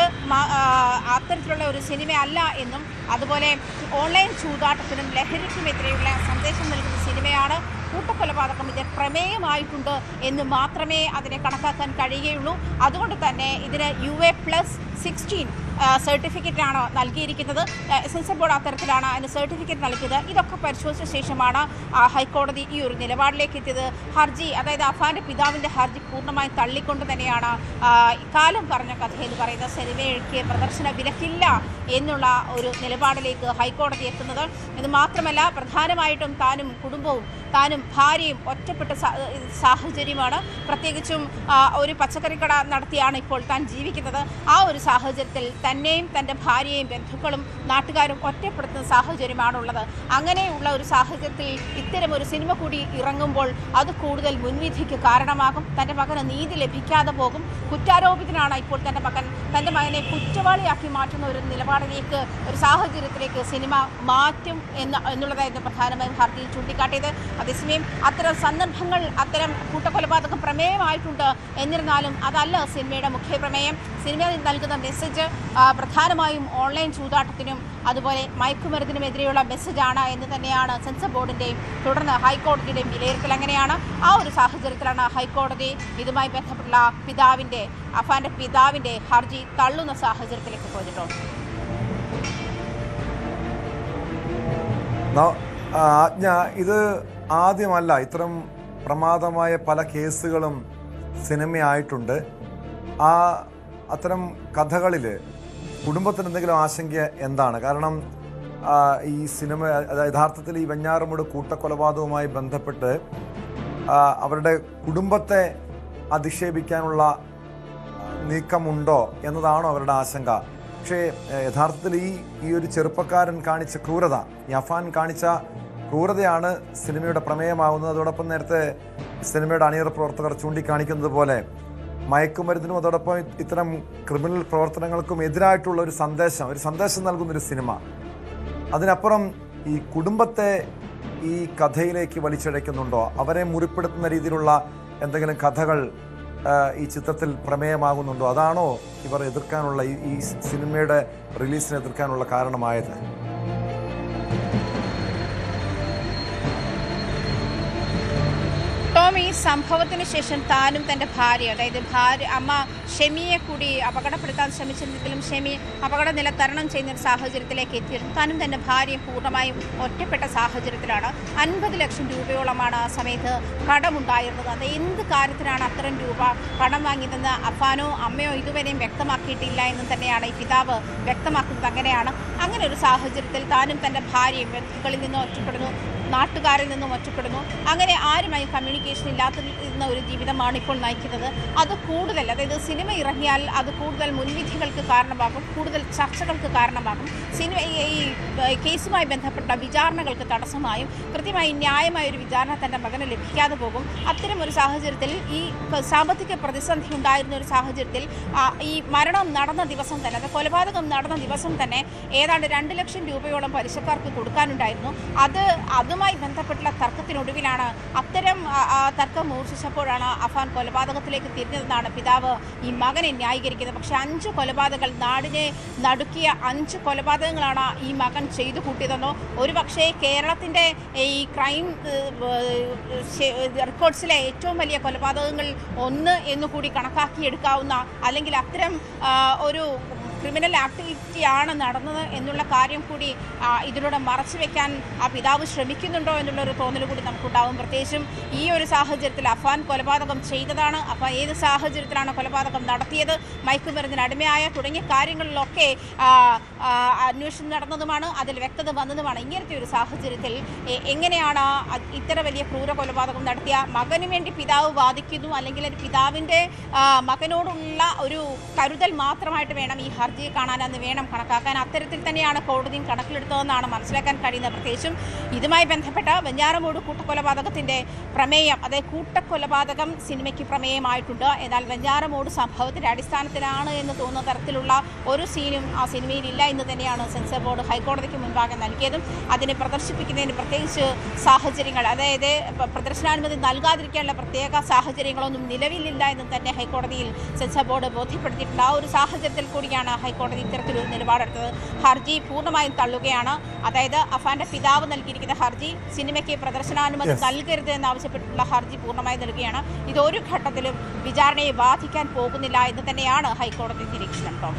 അത്തരത്തിലുള്ള ഒരു സിനിമയല്ല എന്നും, അതുപോലെ ഓൺലൈൻ ചൂതാട്ടത്തിനും ലഹരിക്കുമെതിരെയുള്ള സന്ദേശം നൽകുന്ന സിനിമയാണ് കൂട്ടക്കൊലപാതകം, ഇത് പ്രമേയമായിട്ടുണ്ട് എന്ന് മാത്രമേ അതിനെ കണക്കാക്കാൻ കഴിയുകയുള്ളൂ. അതുകൊണ്ട് തന്നെ ഇതിന് UA+ 16 സർട്ടിഫിക്കറ്റാണ് നൽകിയിരിക്കുന്നത്. സെൻസർ ബോർഡ് അത്തരത്തിലാണ് അതിന് സർട്ടിഫിക്കറ്റ് നൽകിയത്. ഇതൊക്കെ പരിശോധിച്ച ശേഷമാണ് ഹൈക്കോടതി ഈ ഒരു നിലപാടിലേക്ക് എത്തിയത്. ഹർജി, അതായത് അഫാന്റെ പിതാവിന്റെ ഹർജി പൂർണ്ണമായും തള്ളിക്കൊണ്ട് തന്നെയാണ് കാലം പറഞ്ഞ കഥ എന്ന് പറയുന്ന സിനിമയ്ക്ക് പ്രദർശന വിലക്കില്ല എന്നുള്ള ഒരു നിലപാടിലേക്ക് ഹൈക്കോടതി എത്തുന്നത്. ഇത് മാത്രമല്ല, പ്രധാനമായിട്ടും താനും കുടുംബവും താനും ഭാര്യയും ഒറ്റപ്പെട്ട സാഹചര്യമാണ്. പ്രത്യേകിച്ചും ഒരു പച്ചക്കറിക്കട നടത്തിയാണ് ഇപ്പോൾ താൻ ജീവിക്കുന്നത്. ആ ഒരു സാഹചര്യത്തിൽ തന്നെയും തൻ്റെ ഭാര്യയെയും ബന്ധുക്കളും നാട്ടുകാരും ഒറ്റപ്പെടുത്തുന്ന സാഹചര്യമാണുള്ളത്. അങ്ങനെയുള്ള ഒരു സാഹചര്യത്തിൽ ഇത്തരം ഒരു സിനിമ കൂടി ഇറങ്ങുമ്പോൾ അത് കൂടുതൽ മുൻവിധിക്ക് കാരണമാകും. തൻ്റെ മകന് നീതി ലഭിക്കാതെ പോകും. കുറ്റാരോപിതനാണ് ഇപ്പോൾ തൻ്റെ മകനെ കുറ്റവാളിയാക്കി മാറ്റുന്ന ഒരു നിലപാടിലേക്ക്, ഒരു സാഹചര്യത്തിലേക്ക് സിനിമ മാറ്റും എന്നുള്ളതായിരുന്നു പ്രധാനമായും ഹർജിയിൽ ചൂണ്ടിക്കാട്ടിയത്. അതേസമയം അത്തരം സന്ദർഭങ്ങൾ, അത്തരം കൂട്ടക്കൊലപാതകം പ്രമേയമായിട്ടുണ്ട്. എന്നിരുന്നാലും അതല്ല സിനിമയുടെ മുഖ്യ പ്രമേയം. സിനിമ നൽകുന്ന മെസ്സേജ് പ്രധാനമായും ഓൺലൈൻ ചൂതാട്ടത്തിനും അതുപോലെ മയക്കുമരുന്നിനുമെതിരെയുള്ള മെസ്സേജാണ് എന്ന് തന്നെയാണ് സെൻസർ ബോർഡിൻ്റെയും തുടർന്ന് ഹൈക്കോടതിയുടെയും വിലയിരുത്തൽ. അങ്ങനെയാണ് ആ ഒരു സാഹചര്യത്തിലാണ് ഹൈക്കോടതി ഇതുമായി ബന്ധപ്പെട്ടുള്ള അഫാന്റെ പിതാവിൻ്റെ ഹർജി തള്ളുന്ന സാഹചര്യത്തിലേക്ക് പോയിട്ടോ. ആജ്ഞ, ഇത് ആദ്യമല്ല. ഇത്തരം പ്രമാദമായ പല കേസുകളും സിനിമയായിട്ടുണ്ട്. അത്തരം കഥകളിൽ കുടുംബത്തിന് എന്തെങ്കിലും ആശങ്ക എന്താണ്? കാരണം ഈ സിനിമ യഥാർത്ഥത്തിൽ ഈ വെഞ്ഞാറമൂട് കൂട്ടക്കൊലപാതകവുമായി ബന്ധപ്പെട്ട് അവരുടെ കുടുംബത്തെ അധിക്ഷേപിക്കാനുള്ള നീക്കമുണ്ടോ എന്നതാണോ അവരുടെ ആശങ്ക? പക്ഷേ യഥാർത്ഥത്തിൽ ഈ ഒരു ചെറുപ്പക്കാരൻ കാണിച്ച ക്രൂരത, ഈ അഫാൻ കാണിച്ച ക്രൂരതയാണ് സിനിമയുടെ പ്രമേയമാവുന്നത്. അതോടൊപ്പം നേരത്തെ സിനിമയുടെ അണിയറ പ്രവർത്തകർ ചൂണ്ടിക്കാണിക്കുന്നത് പോലെ മയക്കുമരുന്നിനും അതോടൊപ്പം ഇത്തരം ക്രിമിനൽ പ്രവർത്തനങ്ങൾക്കും എതിരായിട്ടുള്ള ഒരു സന്ദേശം നൽകുന്നൊരു സിനിമ. അതിനപ്പുറം ഈ കുടുംബത്തെ ഈ കഥയിലേക്ക് വലിച്ചഴയ്ക്കുന്നുണ്ടോ? അവരെ മുറിപ്പെടുത്തുന്ന രീതിയിലുള്ള എന്തെങ്കിലും കഥകൾ ഈ ചിത്രത്തിൽ പ്രമേയമാകുന്നുണ്ടോ? അതാണോ ഇവർ എതിർക്കാനുള്ള, ഈ സിനിമയുടെ റിലീസിനെ എതിർക്കാനുള്ള കാരണമായത്? ടോം, ഈ സംഭവത്തിന് ശേഷം താനും തൻ്റെ ഭാര്യ, അതായത് അമ്മ ഷെമിയെ കൂടി അപകടപ്പെടുത്താൻ ശ്രമിച്ചിരുന്നെങ്കിലും ഷെമി അപകട നില തരണം ചെയ്യുന്ന ഒരു സാഹചര്യത്തിലേക്ക് എത്തിയിരുന്നു. താനും തൻ്റെ ഭാര്യയും പൂർണ്ണമായും ഒറ്റപ്പെട്ട സാഹചര്യത്തിലാണ്. 50 ലക്ഷം രൂപയോളമാണ് ആ സമയത്ത് കടമുണ്ടായിരുന്നത്. അത് എന്ത് കാര്യത്തിനാണ് അത്തരം രൂപ കടം വാങ്ങിയതെന്ന് അഫാനോ അമ്മയോ ഇതുവരെയും വ്യക്തമാക്കിയിട്ടില്ല എന്ന് തന്നെയാണ് ഈ പിതാവ് വ്യക്തമാക്കുന്നത്. അങ്ങനെ ഒരു സാഹചര്യത്തിൽ താനും തൻ്റെ ഭാര്യയും ബന്ധുക്കളിൽ നിന്ന് ഒറ്റപ്പെടുന്നു, നാട്ടുകാരിൽ നിന്നും ഒറ്റപ്പെടുന്നു. അങ്ങനെ ആരുമായി കമ്മ്യൂണിക്കേഷൻ ഇല്ലാത്ത ഒരു ജീവിതമാണ് ഇപ്പോൾ നയിക്കുന്നത്. അത് കൂടുതൽ, അതായത് സിനിമ ഇറങ്ങിയാൽ അത് കൂടുതൽ മുൻവിധികൾക്ക് കാരണമാകും, കൂടുതൽ ചർച്ചകൾക്ക് കാരണമാകും. ഈ കേസുമായി ബന്ധപ്പെട്ട വിചാരണകൾക്ക് തടസ്സമായും കൃത്യമായി ന്യായമായ ഒരു വിചാരണ തൻ്റെ മകന് ലഭിക്കാതെ പോകും. അത്തരം ഒരു സാഹചര്യത്തിൽ, ഈ സാമ്പത്തിക പ്രതിസന്ധി ഉണ്ടായിരുന്ന ഒരു സാഹചര്യത്തിൽ ഈ മരണം നടന്ന ദിവസം തന്നെ, അത് കൊലപാതകം നടന്ന ദിവസം തന്നെ ഏതാണ്ട് 2 ലക്ഷം രൂപയോളം പലിശക്കാർക്ക് കൊടുക്കാനുണ്ടായിരുന്നു. അതുമായി ബന്ധപ്പെട്ടുള്ള തർക്കത്തിനൊടുവിലാണ്, അത്തരം തർക്കം മൂർച്ഛിച്ചപ്പോഴാണ് അഫാൻ കൊലപാതകത്തിലേക്ക് തിരിഞ്ഞതെന്നാണ് പിതാവ് ഈ മകനെ ന്യായീകരിക്കുന്നത്. പക്ഷേ 5 കൊലപാതകങ്ങൾ, നാടിനെ നടുക്കിയ 5 കൊലപാതകങ്ങളാണ് ഈ മകൻ ചെയ്തു കൂട്ടിയതെന്നോ, ഒരുപക്ഷേ കേരളത്തിൻ്റെ ഈ ക്രൈം റെക്കോർഡ്സിലെ ഏറ്റവും വലിയ കൊലപാതകങ്ങൾ ഒന്ന് എന്നുകൂടി കണക്കാക്കിയെടുക്കാവുന്ന, അല്ലെങ്കിൽ അത്തരം ഒരു ക്രിമിനൽ ആക്ടിവിറ്റിയാണ് നടന്നത് എന്നുള്ള കാര്യം കൂടി ഇതിലൂടെ മറച്ചു വെക്കാൻ ആ പിതാവ് ശ്രമിക്കുന്നുണ്ടോ എന്നുള്ളൊരു തോന്നൽ കൂടി നമുക്കുണ്ടാവും. പ്രത്യേകിച്ചും ഈ ഒരു സാഹചര്യത്തിൽ അഫാൻ കൊലപാതകം ചെയ്തതാണ്, അപ്പോൾ ഏത് സാഹചര്യത്തിലാണ് കൊലപാതകം നടത്തിയത്, മയക്കുമരുന്നിന് അടിമയായ തുടങ്ങിയ കാര്യങ്ങളിലൊക്കെ അന്വേഷണം നടന്നതുമാണ്, അതിൽ വ്യക്തത വന്നതുമാണ്. ഇങ്ങനത്തെ ഒരു സാഹചര്യത്തിൽ എങ്ങനെയാണ് ഇത്ര വലിയ ക്രൂര കൊലപാതകം നടത്തിയ മകന് വേണ്ടി പിതാവ് വാദിക്കുന്നു, അല്ലെങ്കിൽ ഒരു പിതാവിൻ്റെ മകനോടുള്ള ഒരു കരുതൽ മാത്രമായിട്ട് വേണം ഈ ഹർജിയെ കാണാനെന്ന് വേണം കണക്കാക്കാൻ. അത്തരത്തിൽ തന്നെയാണ് കോടതിയും കണക്കിലെടുത്തതെന്നാണ് മനസ്സിലാക്കാൻ കഴിയുന്നത്. പ്രത്യേകിച്ചും ഇതുമായി ബന്ധപ്പെട്ട വെഞ്ഞാറമൂട് കൂട്ടക്കൊലപാതകത്തിൻ്റെ പ്രമേയം, അതായത് കൂട്ടക്കൊലപാതകം സിനിമയ്ക്ക് പ്രമേയമായിട്ടുണ്ട്. എന്നാൽ വെഞ്ഞാറമൂട് സംഭവത്തിൻ്റെ അടിസ്ഥാനത്തിലാണ് എന്ന് തോന്നുന്ന തരത്തിലുള്ള ഒരു സീനും ആ സിനിമയിലില്ല എന്ന് തന്നെയാണ് സെൻസർ ബോർഡ് ഹൈക്കോടതിക്ക് മുൻപാകെ നൽകിയതും. അതിനെ പ്രദർശിപ്പിക്കുന്നതിന് പ്രത്യേകിച്ച് സാഹചര്യങ്ങൾ, അതായത് പ്രദർശനാനുമതി നൽകാതിരിക്കാനുള്ള പ്രത്യേക സാഹചര്യങ്ങളൊന്നും നിലവിലില്ല എന്ന് തന്നെ ഹൈക്കോടതിയിൽ സെൻസർ ബോർഡ് ബോധ്യപ്പെടുത്തിയിട്ടുണ്ട്. ആ ഒരു സാഹചര്യത്തിൽ കൂടിയാണ് ഹൈക്കോടതി ഇത്തരത്തിലൊരു നിലപാടെടുത്തത്. ഹർജി പൂർണ്ണമായും തള്ളുകയാണ്. അതായത് അഫാന്റെ പിതാവ് നൽകിയിരിക്കുന്ന ഹർജി, സിനിമയ്ക്ക് പ്രദർശനാനുമതി നൽകരുത് എന്നാവശ്യപ്പെട്ടുള്ള ഹർജി പൂർണ്ണമായി നൽകുകയാണ്. ഇതൊരു ഘട്ടത്തിലും വിചാരണയെ ബാധിക്കാൻ പോകുന്നില്ല എന്ന് തന്നെയാണ് ഹൈക്കോടതി നിരീക്ഷണം.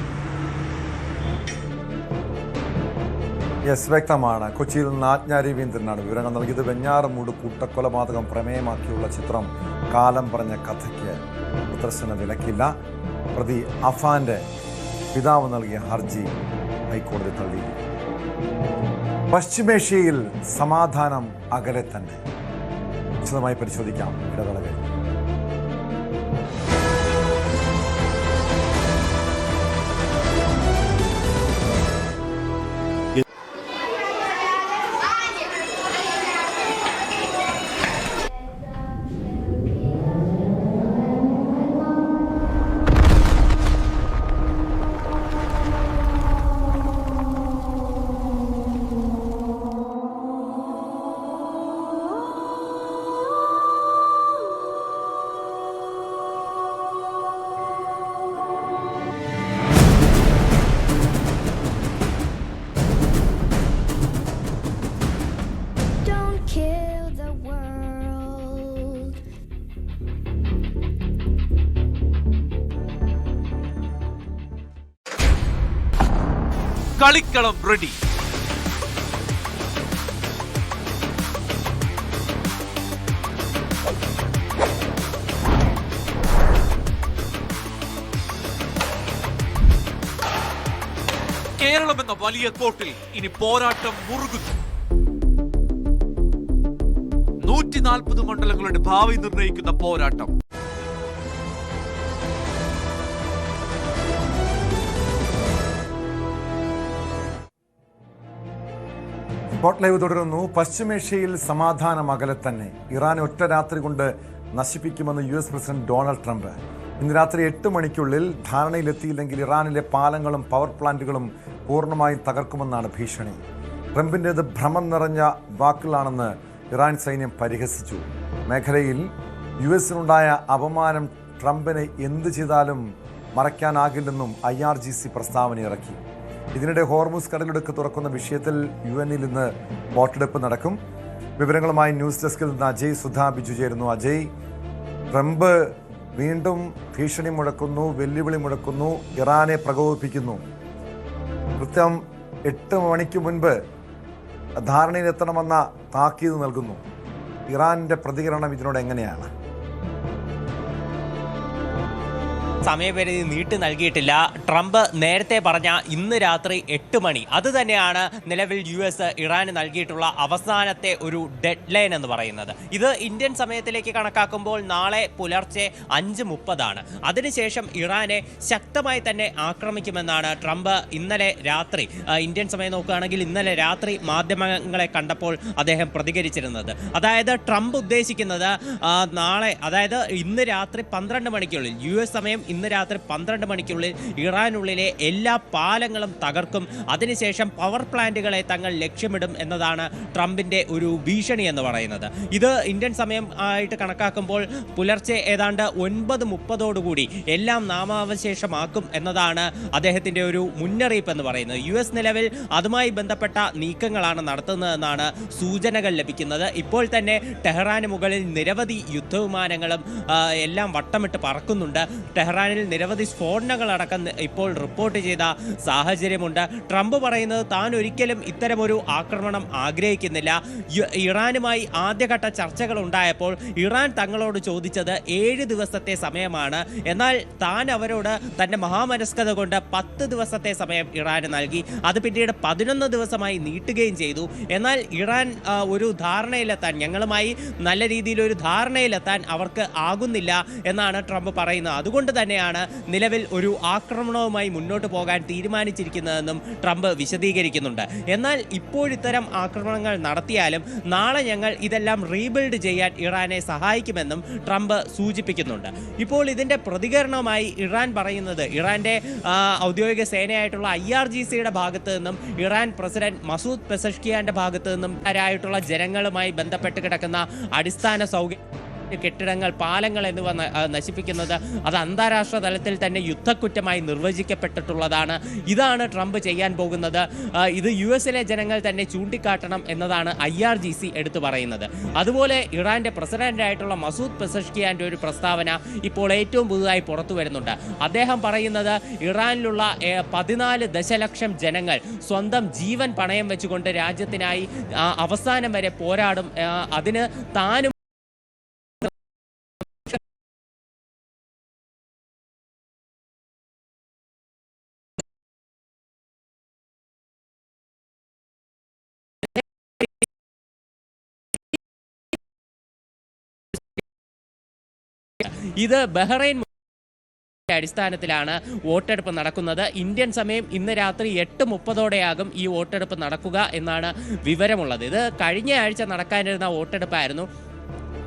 യെസ്, വ്യക്തമാണ്. കൊച്ചിയിൽ നിന്ന് ആജ്ഞ രവീന്ദ്രനാണ് വിവരങ്ങൾ നൽകിയത്. വെഞ്ഞാറമൂട് കൂട്ടക്കൊലപാതകം പ്രമേയമാക്കിയുള്ള ചിത്രം കാലം പറഞ്ഞ കഥയ്ക്ക് പ്രദർശന വിലക്കില്ല. പ്രതി അഫാന്റെ പിതാവ് നൽകിയ ഹർജി ഹൈക്കോടതി തള്ളി. പശ്ചിമേഷ്യയിൽ സമാധാനം അകലെ തന്നെ. വിശദമായി പരിശോധിക്കാം ഇടവേളകൾ. Don't kill the world. കളിക്കളം റെഡി. കേരളം എന്ന വലിയ കോട്ടിൽ ഇനി പോരാട്ടം മുറുകുന്നു. 140 മണ്ഡലങ്ങളുടെ ഭാവി നിർണ്ണയിക്കുന്ന പോരാട്ടം. സ്പോട്ട് ലൈവ് തുടരുന്നു. പശ്ചിമേഷ്യയിൽ സമാധാനം അകലെ തന്നെ. ഇറാനെ ഒറ്റ രാത്രി കൊണ്ട് നശിപ്പിക്കുമെന്ന് US പ്രസിഡന്റ് ഡൊണാൾഡ് ട്രംപ്. ഇന്ന് രാത്രി 8 മണിക്കുള്ളിൽ ധാരണയിലെത്തിയില്ലെങ്കിൽ ഇറാനിലെ പാലങ്ങളും പവർ പ്ലാന്റുകളും പൂർണ്ണമായും തകർക്കുമെന്നാണ് ഭീഷണി. ട്രംപിൻ്റേത് ഭ്രമം നിറഞ്ഞ വാക്കുകളാണെന്ന് ഇറാൻ സൈന്യം പരിഹസിച്ചു. മേഖലയിൽ US-നുണ്ടായ അപമാനം ട്രംപിന് എന്ത് ചെയ്താലും മറയ്ക്കാനാകില്ലെന്നും IRGC പ്രസ്താവന ഇറക്കി. ഇതിനിടെ ഹോർമുസ് കടലിടുക്ക് തുറക്കുന്ന വിഷയത്തിൽ UN-ൽ ഇന്ന് വോട്ടെടുപ്പ് നടക്കും. വിവരങ്ങളുമായി ന്യൂസ് ഡെസ്കിൽ നിന്ന് അജയ് സുധാ ബിജു ചേരുന്നു. അജയ്, ട്രംപ് വീണ്ടും ഭീഷണി മുഴക്കുന്നു, വെല്ലുവിളി മുഴക്കുന്നു, ഇറാനെ പ്രകോപിപ്പിക്കുന്നു. കൃത്യം 8 മണിക്ക് മുൻപ് ധാരണയിലെത്തണമെന്ന താക്കീത് നൽകുന്നു. ഇറാന്റെ പ്രതികരണം ഇതിനോട് എങ്ങനെയാണ്? സമയപരിധി നീട്ടി നൽകിയിട്ടില്ല. ട്രംപ് നേരത്തെ പറഞ്ഞ ഇന്ന് രാത്രി 8 മണി അത് തന്നെയാണ് നിലവിൽ US ഇറാന് നൽകിയിട്ടുള്ള അവസാനത്തെ ഒരു ഡെഡ് ലൈൻ എന്ന് പറയുന്നത്. ഇത് ഇന്ത്യൻ സമയത്തിലേക്ക് കണക്കാക്കുമ്പോൾ നാളെ പുലർച്ചെ 5:30 അതിനുശേഷം ഇറാനെ ശക്തമായി തന്നെ ആക്രമിക്കുമെന്നാണ് ട്രംപ് ഇന്നലെ രാത്രി, ഇന്ത്യൻ സമയം നോക്കുകയാണെങ്കിൽ ഇന്നലെ രാത്രി മാധ്യമങ്ങളെ കണ്ടപ്പോൾ അദ്ദേഹം പ്രതികരിച്ചിരുന്നത്. അതായത് ട്രംപ് ഉദ്ദേശിക്കുന്നത് നാളെ, അതായത് ഇന്ന് രാത്രി 12 മണിക്കുള്ളിൽ US സമയം ഇന്ന് രാത്രി 12 മണിക്കുള്ളിൽ ഇറാനുള്ളിലെ എല്ലാ പാലങ്ങളും തകർക്കും. അതിനുശേഷം പവർ പ്ലാന്റുകളെ തങ്ങൾ ലക്ഷ്യമിടും എന്നതാണ് ട്രംപിന്റെ ഒരു ഭീഷണി എന്ന് പറയുന്നത്. ഇത് ഇന്ത്യൻ സമയം ആയിട്ട് കണക്കാക്കുമ്പോൾ പുലർച്ചെ ഏതാണ്ട് 9:30 എല്ലാം നാമാവശേഷമാക്കും എന്നതാണ് അദ്ദേഹത്തിന്റെ ഒരു മുന്നറിയിപ്പ് എന്ന് പറയുന്നത്. US നിലവിൽ അതുമായി ബന്ധപ്പെട്ട നീക്കങ്ങളാണ് നടത്തുന്നതെന്നാണ് സൂചനകൾ ലഭിക്കുന്നത്. ഇപ്പോൾ തന്നെ ടെഹ്റാന് മുകളിൽ നിരവധി യുദ്ധവിമാനങ്ങളും എല്ലാം വട്ടമിട്ട് പറക്കുന്നുണ്ട്. ടെഹ്റാനിൽ നിരവധി സ്ഫോടനങ്ങളടക്കം ഇപ്പോൾ റിപ്പോർട്ട് ചെയ്ത സാഹചര്യമുണ്ട്. ട്രംപ് പറയുന്നത് താൻ ഒരിക്കലും ഇത്തരമൊരു ആക്രമണം ആഗ്രഹിക്കുന്നില്ല. ഇറാനുമായി ആദ്യഘട്ട ചർച്ചകൾ ഉണ്ടായപ്പോൾ ഇറാൻ തങ്ങളോട് ചോദിച്ചത് 7 ദിവസത്തെ സമയമാണ്. എന്നാൽ താൻ അവരോട് തന്റെ മഹാമനസ്കത കൊണ്ട് 10 ദിവസത്തെ സമയം ഇറാന് നൽകി. അത് പിന്നീട് 11 ദിവസമായി നീട്ടുകയും ചെയ്തു. എന്നാൽ ഇറാൻ ഒരു ധാരണയിലെത്താൻ, ഞങ്ങളുമായി നല്ല രീതിയിൽ ഒരു ധാരണയിലെത്താൻ അവർക്ക് ആകുന്നില്ല എന്നാണ് ട്രംപ് പറയുന്നത്. അതുകൊണ്ട് തന്നെയാണ് നിലവിൽ ഒരു ആക്രമണവുമായി മുന്നോട്ട് പോകാൻ തീരുമാനിച്ചിരിക്കുന്നതെന്നും ട്രംപ് വിശദീകരിക്കുന്നുണ്ട്. എന്നാൽ ഇപ്പോഴിത്തരം ആക്രമണങ്ങൾ നടത്തിയാലും നാളെ ഞങ്ങൾ ഇതെല്ലാം റീബിൽഡ് ചെയ്യാൻ ഇറാനെ സഹായിക്കുമെന്നും ട്രംപ് സൂചിപ്പിക്കുന്നുണ്ട്. ഇപ്പോൾ ഇതിന്റെ പ്രതികരണവുമായി ഇറാൻ പറയുന്നത്, ഇറാന്റെ ഔദ്യോഗിക സേനയായിട്ടുള്ള IRGCയുടെ ഭാഗത്ത് നിന്നും ഇറാൻ പ്രസിഡന്റ് മസൂദ് പെസഷ്കിയാന്റെ ഭാഗത്ത് നിന്നും ആരായിട്ടുള്ള ജനങ്ങളുമായി ബന്ധപ്പെട്ട് കിടക്കുന്ന അടിസ്ഥാന സൗകര്യം കെട്ടിടങ്ങൾ, പാലങ്ങൾ എന്നിവ നശിപ്പിക്കുന്നത് അത് അന്താരാഷ്ട്ര തലത്തിൽ തന്നെ യുദ്ധക്കുറ്റമായി നിർവചിക്കപ്പെട്ടിട്ടുള്ളതാണ്. ഇതാണ് ട്രംപ് ചെയ്യാൻ പോകുന്നത്. ഇത് US-ലെ ജനങ്ങൾ തന്നെ ചൂണ്ടിക്കാട്ടണം എന്നതാണ് IRGC എടുത്തു പറയുന്നത്. അതുപോലെ ഇറാന്റെ പ്രസിഡന്റായിട്ടുള്ള മസൂദ് പെസഷ്കിയാന്റെ ഒരു പ്രസ്താവന ഇപ്പോൾ ഏറ്റവും പുതുതായി പുറത്തു വരുന്നുണ്ട്. അദ്ദേഹം പറയുന്നത് ഇറാനിലുള്ള 14 ദശലക്ഷം ജനങ്ങൾ സ്വന്തം ജീവൻ പണയം വെച്ചുകൊണ്ട് രാജ്യത്തിനായി അവസാനം വരെ പോരാടും. അതിന് താനും ഇത് ബഹ്റൈൻ അടിസ്ഥാനത്തിലാണ് വോട്ടെടുപ്പ് നടക്കുന്നത്. ഇന്ത്യൻ സമയം ഇന്ന് രാത്രി 8:30 ഈ വോട്ടെടുപ്പ് നടക്കുക എന്നാണ് വിവരമുള്ളത്. ഇത് കഴിഞ്ഞ ആഴ്ച നടക്കാനിരുന്ന വോട്ടെടുപ്പായിരുന്നു.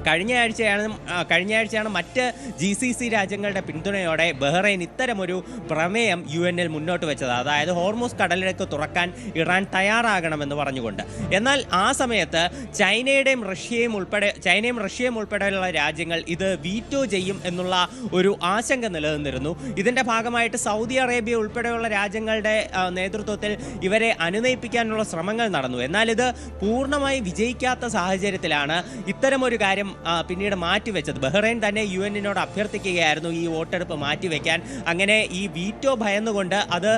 കഴിഞ്ഞ ആഴ്ചയാണ് മറ്റ് GCC രാജ്യങ്ങളുടെ പിന്തുണയോടെ ബഹ്റൈൻ ഇത്തരമൊരു പ്രമേയം UN-ൽ മുന്നോട്ട് വെച്ചത്. അതായത് ഹോർമൂസ് കടലിടുക്ക് തുറക്കാൻ ഇറാൻ തയ്യാറാകണമെന്ന് പറഞ്ഞുകൊണ്ട്. എന്നാൽ ആ സമയത്ത് ചൈനയും റഷ്യയും ഉൾപ്പെടെയുള്ള രാജ്യങ്ങൾ ഇത് വീറ്റോ ചെയ്യും എന്നുള്ള ഒരു ആശങ്ക നിലനിന്നിരുന്നു. ഇതിന്റെ ഭാഗമായിട്ട് സൗദി അറേബ്യ ഉൾപ്പെടെയുള്ള രാജ്യങ്ങളുടെ നേതൃത്വത്തിൽ ഇവരെ അനുനയിപ്പിക്കാനുള്ള ശ്രമങ്ങൾ നടന്നു. എന്നാൽ ഇത് പൂർണ്ണമായി വിജയിക്കാത്ത സാഹചര്യത്തിലാണ് ഇത്തരമൊരു കാര്യം പിന്നീട് മാറ്റിവെച്ചത്. ബഹ്റൈൻ തന്നെ UN-നോട് അഭ്യർത്ഥിക്കുകയായിരുന്നു ഈ വോട്ടെടുപ്പ് മാറ്റിവെക്കാൻ. അങ്ങനെ ഈ വീറ്റോ ഭയന്നുകൊണ്ട് അത്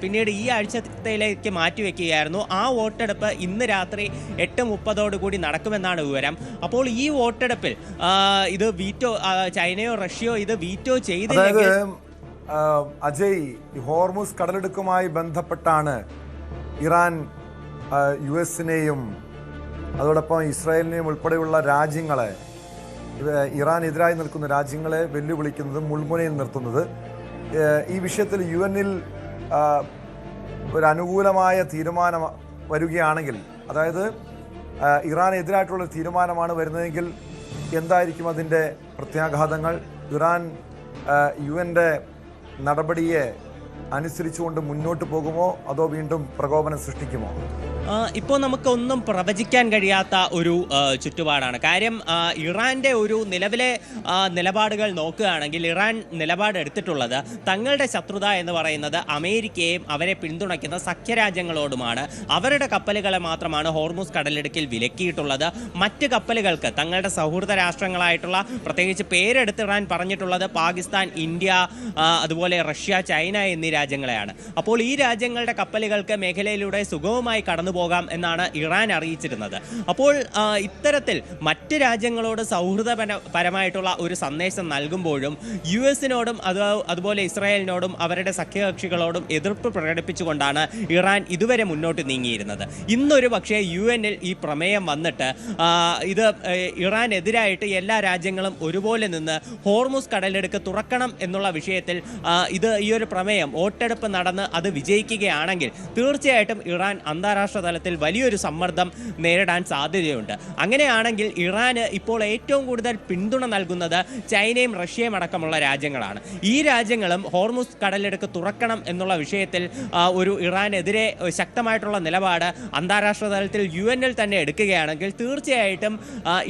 പിന്നീട് ഈ ആഴ്ചയിലേക്ക് മാറ്റിവെക്കുകയായിരുന്നു. ആ വോട്ടെടുപ്പ് ഇന്ന് രാത്രി 8:30 നടക്കുമെന്നാണ് വിവരം. അപ്പോൾ ഈ വോട്ടെടുപ്പിൽ ഇത് വീറ്റോ ചൈനയോ റഷ്യയോ ഇത് വീറ്റോ ചെയ്തില്ലെങ്കിൽ അജയ്, ഹോർമുസ് കടലിടുക്കുമായി ബന്ധപ്പെട്ടാണ് ഇറാൻ US-നെയും അതോടൊപ്പം ഇസ്രായേലിനെയും ഉൾപ്പെടെയുള്ള രാജ്യങ്ങളെ, ഇറാനെതിരായി നിൽക്കുന്ന രാജ്യങ്ങളെ വെല്ലുവിളിക്കുന്നതും മുൾമുനയിൽ നിർത്തുന്നത്. ഈ വിഷയത്തിൽ UN-ൽ ഒരു അനുകൂലമായ തീരുമാനം വരികയാണെങ്കിൽ, അതായത് ഇറാനെതിരായിട്ടുള്ള തീരുമാനമാണ് വരുന്നതെങ്കിൽ എന്തായിരിക്കും അതിൻ്റെ പ്രത്യാഘാതങ്ങൾ? ഇറാൻ UN-ന്റെ നടപടിയെ അനുസരിച്ചുകൊണ്ട് മുന്നോട്ട് പോകുമോ അതോ വീണ്ടും പ്രകോപനം സൃഷ്ടിക്കുമോ? ഇപ്പോൾ നമുക്കൊന്നും പ്രവചിക്കാൻ കഴിയാത്ത ഒരു ചുറ്റുപാടാണ്. കാര്യം ഇറാന്റെ ഒരു നിലവിലെ നിലപാടുകൾ നോക്കുകയാണെങ്കിൽ ഇറാൻ നിലപാടെടുത്തിട്ടുള്ളത് തങ്ങളുടെ ശത്രുത എന്ന് പറയുന്നത് അമേരിക്കയെയും അവരെ പിന്തുണയ്ക്കുന്ന സഖ്യരാജ്യങ്ങളോടുമാണ്. അവരുടെ കപ്പലുകളെ മാത്രമാണ് ഹോർമൂസ് കടലിടുക്കിൽ വിലക്കിയിട്ടുള്ളത്. മറ്റ് കപ്പലുകൾക്ക് തങ്ങളുടെ സൗഹൃദ രാഷ്ട്രങ്ങളായിട്ടുള്ള, പ്രത്യേകിച്ച് പേരെടുത്ത് ഇറാൻ പറഞ്ഞിട്ടുള്ളത് പാകിസ്ഥാൻ, ഇന്ത്യ, അതുപോലെ റഷ്യ, ചൈന എന്നീ രാജ്യങ്ങളെയാണ്. അപ്പോൾ ഈ രാജ്യങ്ങളുടെ കപ്പലുകൾക്ക് മേഖലയിലൂടെ സുഗമമായി കടന്നു പോകാം എന്നാണ് ഇറാൻ അറിയിച്ചിരുന്നത്. അപ്പോൾ ഇത്തരത്തിൽ മറ്റ് രാജ്യങ്ങളോട് സൗഹൃദപരമായിട്ടുള്ള ഒരു സന്ദേശം നൽകുമ്പോഴും US-നോടും അതുപോലെ ഇസ്രായേലിനോടും അവരുടെ സഖ്യകക്ഷികളോടും എതിർപ്പ് പ്രകടിപ്പിച്ചുകൊണ്ടാണ് ഇറാൻ ഇതുവരെ മുന്നോട്ട് നീങ്ങിയിരുന്നത്. ഇന്നൊരു പക്ഷേ UN-ൽ ഈ പ്രമേയം വന്നിട്ട് ഇത് ഇറാനെതിരായിട്ട് എല്ലാ രാജ്യങ്ങളും ഒരുപോലെ നിന്ന് ഹോർമൂസ് കടലിടുക്ക് തുറക്കണം എന്നുള്ള വിഷയത്തിൽ ഈ ഒരു പ്രമേയം വോട്ടെടുപ്പ് നടന്ന് അത് വിജയിക്കുകയാണെങ്കിൽ തീർച്ചയായിട്ടും ഇറാൻ അന്താരാഷ്ട്ര തലത്തിൽ വലിയൊരു സമ്മർദ്ദം നേരിടാൻ സാധ്യതയുണ്ട്. അങ്ങനെയാണെങ്കിൽ ഇറാന് ഇപ്പോൾ ഏറ്റവും കൂടുതൽ പിന്തുണ നൽകുന്നത് ചൈനയും റഷ്യയും അടക്കമുള്ള രാജ്യങ്ങളാണ്. ഈ രാജ്യങ്ങളും ഹോർമൂസ് കടലിടുക്ക് തുറക്കണം എന്നുള്ള വിഷയത്തിൽ ഒരു ഇറാനെതിരെ ശക്തമായിട്ടുള്ള നിലപാട് അന്താരാഷ്ട്ര തലത്തിൽ UN-ൽ തന്നെ എടുക്കുകയാണെങ്കിൽ തീർച്ചയായിട്ടും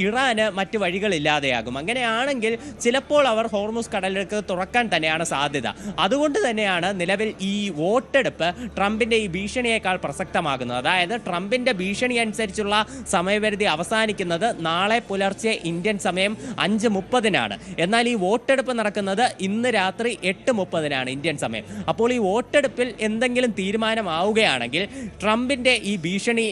ഇറാന് മറ്റ് വഴികളില്ലാതെയാകും. അങ്ങനെയാണെങ്കിൽ ചിലപ്പോൾ അവർ ഹോർമൂസ് കടലിടുക്ക് തുറക്കാൻ തന്നെയാണ് സാധ്യത. അതുകൊണ്ട് തന്നെയാണ് നിലവിൽ ഈ വോട്ടെടുപ്പ് ട്രംപിന്റെ ഈ ഭീഷണിയേക്കാൾ പ്രസക്തമാകുന്നത്. അതായത് ട്രംപിന്റെ ഭീഷണി അനുസരിച്ചുള്ള സമയപരിധി അവസാനിക്കുന്നത് നാളെ പുലർച്ചെ ഇന്ത്യൻ സമയം 5:30 എന്നാൽ ഈ വോട്ടെടുപ്പ് നടക്കുന്നത് ഇന്ന് രാത്രി 8:30 ഇന്ത്യൻ സമയം. അപ്പോൾ ഈ വോട്ടെടുപ്പിൽ എന്തെങ്കിലും തീരുമാനമാവുകയാണെങ്കിൽ ട്രംപിന്റെ ഈ ഭീഷണി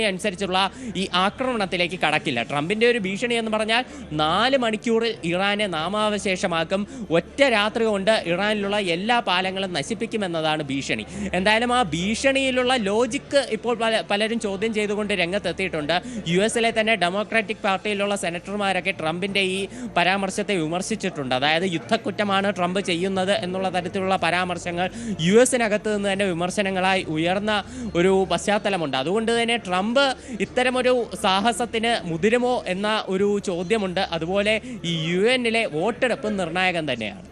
അനുസരിച്ചുള്ള ഈ ആക്രമണത്തിലേക്ക് കടക്കില്ല. ട്രംപിന്റെ ഒരു ഭീഷണി എന്ന് പറഞ്ഞാൽ 4 മണിക്കൂറിൽ ഇറാനെ നാമാവശേഷമാക്കും, ഒറ്റ രാത്രി കൊണ്ട് ഇറാനിലുള്ള എല്ലാ പാലങ്ങളും നശിപ്പിക്കുമെന്നതാണ് ഭീഷണി. എന്തായാലും ആ ഭീഷണിയിലുള്ള ലോജിക്ക് ഇപ്പോൾ പലരും ചോദ്യം ചെയ്തുകൊണ്ട് രംഗത്തെത്തിയിട്ടുണ്ട്. US-ലെ തന്നെ ഡെമോക്രാറ്റിക് പാർട്ടിയിലുള്ള സെനറ്റർമാരൊക്കെ ട്രംപിന്റെ ഈ പരാമർശത്തെ വിമർശിച്ചിട്ടുണ്ട്. അതായത് യുദ്ധക്കുറ്റമാണ് ട്രംപ് ചെയ്യുന്നത് എന്നുള്ള തരത്തിലുള്ള പരാമർശങ്ങൾ US-നകത്ത് നിന്ന് തന്നെ വിമർശനങ്ങളായി ഉയർന്ന ഒരു പശ്ചാത്തലമുണ്ട്. അതുകൊണ്ട് തന്നെ ട്രംപ് ഇത്തരമൊരു സാഹസത്തിന് മുതിരുമോ എന്ന ഒരു ചോദ്യമുണ്ട്. അതുപോലെ ഈ UN-ലെ വോട്ടെടുപ്പ് നിർണായകം തന്നെയാണ്.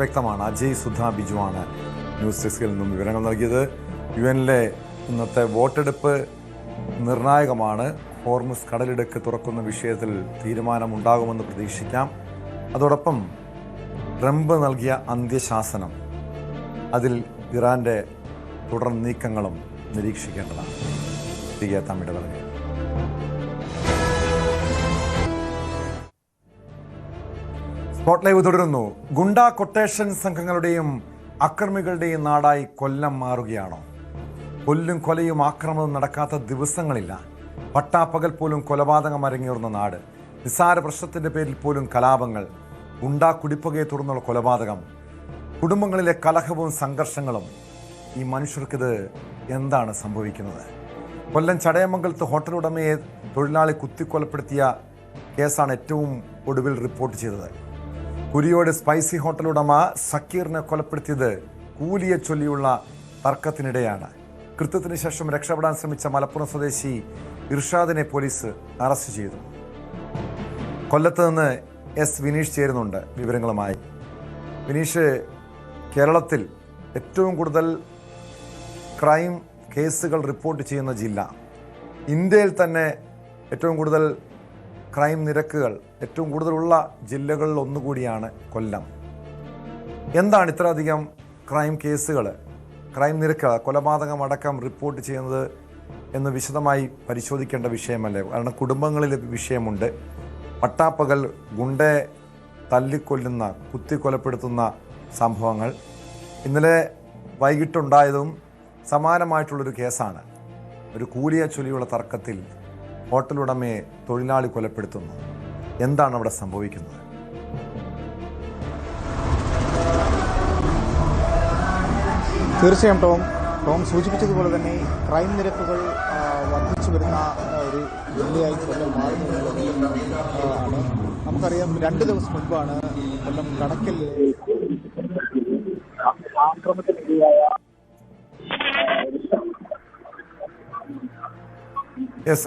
വ്യക്തമാണ്. അജയ് സുധ ബിജുവാണ് ന്യൂസ് ഡെസ്കിൽ നിന്നും വിവരങ്ങൾ നൽകിയത്. UN-ലെ ഇന്നത്തെ വോട്ടെടുപ്പ് നിർണായകമാണ്. ഹോർമുസ് കടലിടുക്ക് തുറക്കുന്ന വിഷയത്തിൽ തീരുമാനമുണ്ടാകുമെന്ന് പ്രതീക്ഷിക്കാം. അതോടൊപ്പം ട്രംപ് നൽകിയ അന്ത്യശാസനം, അതിൽ ഇറാന്റെ തുടർ നീക്കങ്ങളും നിരീക്ഷിക്കേണ്ടതാണ്. തിരികെ തമ്മിൽ പറഞ്ഞു. സ്പോട്ട് ലൈവ് തുടരുന്നു. ഗുണ്ടാ കൊട്ടേഷൻ സംഘങ്ങളുടെയും അക്രമികളുടെയും നാടായി കൊല്ലം മാറുകയാണോ? കൊല്ലും കൊലയും ആക്രമണവും നടക്കാത്ത ദിവസങ്ങളില്ല. പട്ടാപ്പകൽ പോലും കൊലപാതകം അരങ്ങേറുന്ന നാട്. നിസ്സാര പ്രശ്നത്തിന്റെ പേരിൽ പോലും കലാപങ്ങൾ. ഗുണ്ടാ കുടിപ്പകയെ തുടർന്നുള്ള കൊലപാതകം, കുടുംബങ്ങളിലെ കലഹവും സംഘർഷങ്ങളും. ഈ മനുഷ്യർക്കിത് എന്താണ് സംഭവിക്കുന്നത്? കൊല്ലം ചടയമംഗലത്ത് ഹോട്ടൽ ഉടമയെ തൊഴിലാളി കുത്തിക്കൊലപ്പെടുത്തിയ കേസാണ് ഏറ്റവും ഒടുവിൽ റിപ്പോർട്ട് ചെയ്തത്. കുരിയോട് സ്പൈസി ഹോട്ടൽ ഉടമ സക്കീറിനെ കൊലപ്പെടുത്തിയത് കൂലിയെ ചൊല്ലിയുള്ള തർക്കത്തിനിടെയാണ്. കൃത്യത്തിന് ശേഷം രക്ഷപ്പെടാൻ ശ്രമിച്ച മലപ്പുറം സ്വദേശി ഇർഷാദിനെ പോലീസ് അറസ്റ്റ് ചെയ്തു. കൊല്ലത്ത് നിന്ന് എസ് വിനീഷ് ചേരുന്നുണ്ട് വിവരങ്ങളുമായി. വിനീഷ്, കേരളത്തിൽ ഏറ്റവും കൂടുതൽ ക്രൈം കേസുകൾ റിപ്പോർട്ട് ചെയ്യുന്ന ജില്ല, ഇന്ത്യയിൽ തന്നെ ഏറ്റവും കൂടുതൽ ക്രൈം നിരക്കുകൾ ഏറ്റവും കൂടുതലുള്ള ജില്ലകളിൽ ഒന്നുകൂടിയാണ് കൊല്ലം. എന്താണ് ഇത്രയധികം ക്രൈം കേസുകൾ, ക്രൈം നിരക്ക്, കൊലപാതകം അടക്കം റിപ്പോർട്ട് ചെയ്യുന്നത് എന്ന് വിശദമായി പരിശോധിക്കേണ്ട വിഷയമല്ലേ? കാരണം കുടുംബങ്ങളിൽ വിഷയമുണ്ട്. പട്ടാപ്പകൽ ഗുണ്ടയെ തല്ലിക്കൊല്ലുന്ന, കുത്തിക്കൊലപ്പെടുത്തുന്ന സംഭവങ്ങൾ. ഇന്നലെ വൈകിട്ടുണ്ടായതും സമാനമായിട്ടുള്ളൊരു കേസാണ്. ഒരു കൂലിയെ ചൊല്ലിയുള്ള തർക്കത്തിൽ ഹോട്ടൽ ഉടമയെ തൊഴിലാളി കൊലപ്പെടുത്തുന്നു. എന്താണ് അവിടെ സംഭവിക്കുന്നത്? തീർച്ചയായും ടോം സൂചിപ്പിച്ചതുപോലെ തന്നെ ക്രൈം നിരക്കുകൾ വർദ്ധിച്ചു വരുന്ന ഒരു ജില്ലയായി കൊല്ലം മാറുന്നു എന്നുള്ളത് ആണ്. നമുക്കറിയാം, 2 ദിവസം മുൻപാണ് കൊല്ലം കടക്കൽ ആക്രമണത്തിനിരയായ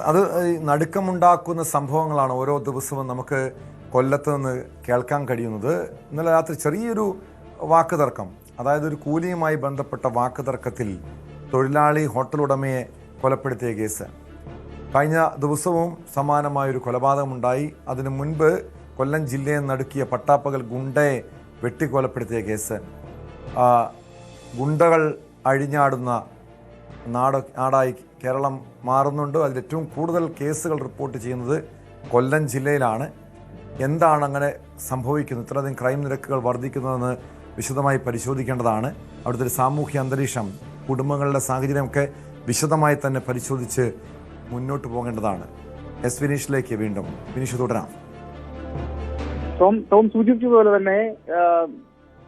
അത് നടുക്കമുണ്ടാക്കുന്ന സംഭവങ്ങളാണ് ഓരോ ദിവസവും നമുക്ക് കൊല്ലത്ത് നിന്ന് കേൾക്കാൻ കഴിയുന്നത്. ഇന്നലെ രാത്രി ചെറിയൊരു വാക്ക് തർക്കം, അതായത് ഒരു കൂലിയുമായി ബന്ധപ്പെട്ട വാക്ക് തർക്കത്തിൽ തൊഴിലാളി ഹോട്ടൽ ഉടമയെ കൊലപ്പെടുത്തിയ കേസ്. കഴിഞ്ഞ ദിവസവും സമാനമായൊരു കൊലപാതകമുണ്ടായി. അതിനു മുൻപ് കൊല്ലം ജില്ലയെ നടുക്കിയ പട്ടാപ്പകൽ ഗുണ്ടയെ വെട്ടിക്കൊലപ്പെടുത്തിയ കേസ്. ഗുണ്ടകൾ അഴിഞ്ഞാടുന്ന നാടായി കേരളം മാറുന്നുണ്ട്. അതിലേറ്റവും കൂടുതൽ കേസുകൾ റിപ്പോർട്ട് ചെയ്യുന്നത് കൊല്ലം ജില്ലയിലാണ്. എന്താണ് അങ്ങനെ സംഭവിക്കുന്നത്? ഇത്രയധികം ക്രൈം നിരക്കുകൾ വർദ്ധിക്കുന്നതെന്ന് വിശദമായി പരിശോധിക്കേണ്ടതാണ്. അവിടുത്തെ ഒരു സാമൂഹ്യ അന്തരീക്ഷം, കുടുംബങ്ങളുടെ സാഹചര്യമൊക്കെ വിശദമായി തന്നെ പരിശോധിച്ച് മുന്നോട്ട് പോകേണ്ടതാണ്. എസ് വിനീഷിലേക്ക് വീണ്ടും. വിനീഷ് തുടരാം. ടോം സൂചിപ്പിച്ചതുപോലെ തന്നെ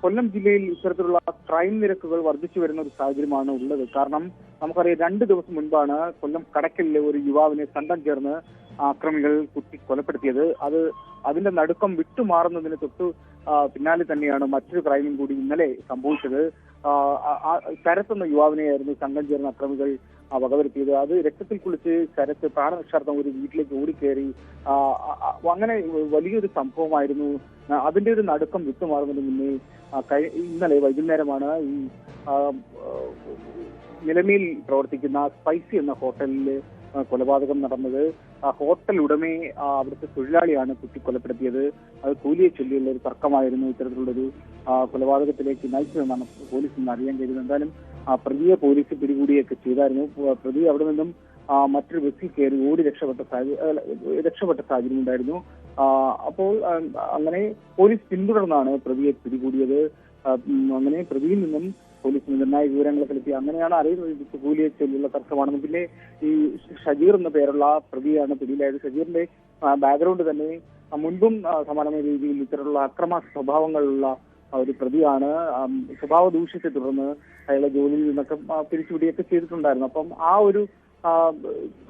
കൊല്ലം ജില്ലയിൽ ഇത്തരത്തിലുള്ള ക്രൈം നിരക്കുകൾ വർദ്ധിച്ചു വരുന്ന ഒരു സാഹചര്യമാണ് ഉള്ളത്. കാരണം നമുക്കറിയാം, 2 ദിവസം മുൻപാണ് കൊല്ലം കടക്കലിലെ ഒരു യുവാവിനെ സംഘം ചേർന്ന് ആക്രമികൾ കുത്തി കൊലപ്പെടുത്തിയത്. അതിന്റെ നടുക്കം വിട്ടുമാറുന്നതിന് തൊട്ടു പിന്നാലെ തന്നെയാണ് മറ്റൊരു ക്രൈമും കൂടി ഇന്നലെ സംഭവിച്ചത്. ശരത്ത് എന്ന യുവാവിനെയായിരുന്നു സംഘം ചേർന്ന അക്രമികൾ വകവരുത്തിയത്. അത് രക്തത്തിൽ കുളിച്ച് ശരത്ത് പ്രാണരക്ഷാർത്ഥം ഒരു വീട്ടിലേക്ക് ഓടിക്കയറി. അങ്ങനെ വലിയൊരു സംഭവമായിരുന്നു. അതിന്റെ ഒരു നടുക്കം വിട്ടുമാറുന്നതിന് മുന്നേ ഇന്നലെ വൈകുന്നേരമാണ് ഈ നിലമേൽ പ്രവർത്തിക്കുന്ന സ്പൈസി എന്ന ഹോട്ടലിൽ കൊലപാതകം നടന്നത്. ഹോട്ടൽ ഉടമയെ അവിടുത്തെ തൊഴിലാളിയാണ് കുത്തിക്കൊലപ്പെടുത്തിയത്. അത് കൂലിയെ ചൊല്ലിയുള്ള ഒരു തർക്കമായിരുന്നു ഇത്തരത്തിലുള്ളൊരു കൊലപാതകത്തിലേക്ക് നയിച്ചതെന്നാണ് പോലീസിന് അറിയാൻ കഴിയുന്നത്. എന്തായാലും പ്രതിയെ പോലീസ് പിടികൂടിയൊക്കെ ചെയ്തായിരുന്നു. പ്രതി അവിടെ നിന്നും മറ്റൊരു ബസ്സിൽ കയറി ഓടി രക്ഷപ്പെട്ട സാഹചര്യം ഉണ്ടായിരുന്നു. അപ്പോൾ അങ്ങനെ പോലീസ് പിന്തുടർന്നാണ് പ്രതിയെ പിടികൂടിയത്. അങ്ങനെ പ്രതിയിൽ നിന്നും പോലീസിന് നിർണായക വിവരങ്ങളൊക്കെ ലഭിക്കുക. അങ്ങനെയാണ് അറിയുന്നത് കൂലിയെ ചൊല്ലിയുള്ള തർക്കമാണെന്ന്. പിന്നെ ഈ ഷജീർ എന്ന പേരുള്ള പ്രതിയാണ് പിടിയിലായത്. ഷജീറിന്റെ ബാക്ക്ഗ്രൗണ്ട് തന്നെ മുൻപും സമാനമായ രീതിയിൽ ഇത്തരത്തിലുള്ള അക്രമ സ്വഭാവങ്ങളുള്ള ഒരു പ്രതിയാണ്. സ്വഭാവ ദൂഷ്യത്തെ തുടർന്ന് അയാളെ ജോലിയിൽ നിന്നൊക്കെ പിരിച്ചുവിടുകയൊക്കെ ചെയ്തിട്ടുണ്ടായിരുന്നു. അപ്പം ആ ഒരു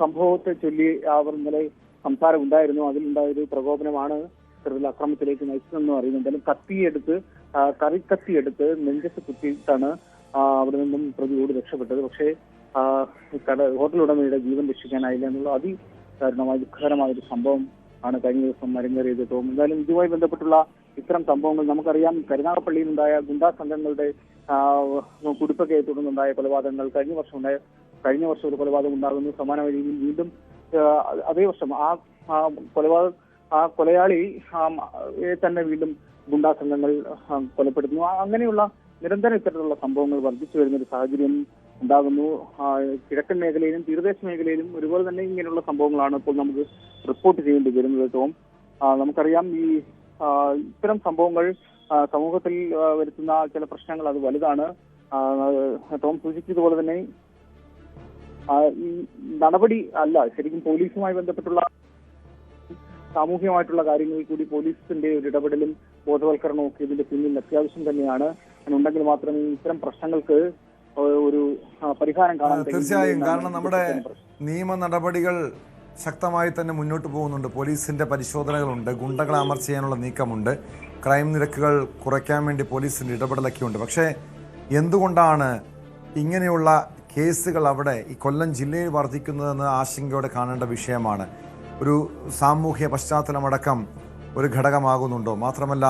സംഭവത്തെ ചൊല്ലി അവർ ഇന്നലെ സംസാരം ഉണ്ടായിരുന്നു. അതിലുണ്ടായൊരു പ്രകോപനമാണ് ഇത്തരത്തിലുള്ള അക്രമത്തിലേക്ക് നയിച്ചതെന്നും അറിയുന്നു. എന്തായാലും കറിക്കത്തിയെടുത്ത് നെഞ്ചത്ത് കുത്തിയിട്ടാണ് അവിടെ നിന്നും പ്രതിയോട് രക്ഷപ്പെട്ടത്. പക്ഷേ ഹോട്ടൽ ഉടമയുടെ ജീവൻ രക്ഷിക്കാനായില്ല എന്നുള്ള അതിദാരുണമായ ദുഃഖകരമായ ഒരു സംഭവം ആണ് കഴിഞ്ഞ ദിവസം അരങ്ങേറിയത്. ടോം, എന്തായാലും ഇതുമായി ബന്ധപ്പെട്ടുള്ള ഇത്തരം സംഭവങ്ങൾ നമുക്കറിയാം. കരുനാഗപ്പള്ളിയിലുണ്ടായ ഗുണ്ടാ സംഘങ്ങളുടെ കുടിപ്പകയെ തുടർന്നുണ്ടായ കൊലപാതകങ്ങൾ, കഴിഞ്ഞ വർഷം ഉണ്ടായ കഴിഞ്ഞ വർഷം ഒരു കൊലപാതകം ഉണ്ടാകുന്നു. സമാനമായ രീതിയിൽ വീണ്ടും അതേ വർഷം ആ കൊലയാളി തന്നെ വീണ്ടും ഗുണ്ടാ സംഘങ്ങൾ കൊലപ്പെടുത്തുന്നു. അങ്ങനെയുള്ള നിരന്തരം ഇത്തരത്തിലുള്ള സംഭവങ്ങൾ വർദ്ധിച്ചു വരുന്ന ഒരു സാഹചര്യം ഉണ്ടാകുന്നു. കിഴക്കൻ മേഖലയിലും തീരദേശ മേഖലയിലും ഒരുപോലെ തന്നെ ഇങ്ങനെയുള്ള സംഭവങ്ങളാണ് ഇപ്പോൾ നമുക്ക് റിപ്പോർട്ട് ചെയ്യേണ്ടി വരുന്നത്. ടോം, നമുക്കറിയാം ഈ ഇത്തരം സംഭവങ്ങൾ സമൂഹത്തിൽ വരുത്തുന്ന ചില പ്രശ്നങ്ങൾ അത് വലുതാണ്. ടോം സൂചിപ്പിച്ചതുപോലെ തന്നെ ഈ നടപടി അല്ല, ശരിക്കും പോലീസുമായി ബന്ധപ്പെട്ടുള്ള സാമൂഹികമായിട്ടുള്ള കാര്യങ്ങളിൽ കൂടി പോലീസിന്റെ ഒരു ഇടപെടലും ബോധവൽക്കരണവും ഒക്കെ ഇതിന്റെ പിന്നിൽ അത്യാവശ്യം തന്നെയാണ്. ഉണ്ടെങ്കിൽ മാത്രമേ ഇത്തരം പ്രശ്നങ്ങൾക്ക് ഒരു പരിഹാരം കാണാൻ തീർച്ചയായും. കാരണം നമ്മുടെ നിയമ നടപടികൾ ശക്തമായി തന്നെ മുന്നോട്ട് പോകുന്നുണ്ട്. പോലീസിന്റെ പരിശോധനകളുണ്ട്, ഗുണ്ടകളെ അമർച്ച ചെയ്യാനുള്ള നീക്കമുണ്ട്, ക്രൈം നിരക്കുകൾ കുറയ്ക്കാൻ വേണ്ടി പോലീസിന്റെ ഇടപെടലൊക്കെ ഉണ്ട്. പക്ഷേ എന്തുകൊണ്ടാണ് ഇങ്ങനെയുള്ള കേസുകൾ അവിടെ ഈ കൊല്ലം ജില്ലയിൽ വർദ്ധിക്കുന്നതെന്ന് ആശങ്കയോടെ കാണേണ്ട വിഷയമാണ്. ഒരു സാമൂഹ്യ പശ്ചാത്തലമടക്കം ഒരു ഘടകമാകുന്നുണ്ടോ? മാത്രമല്ല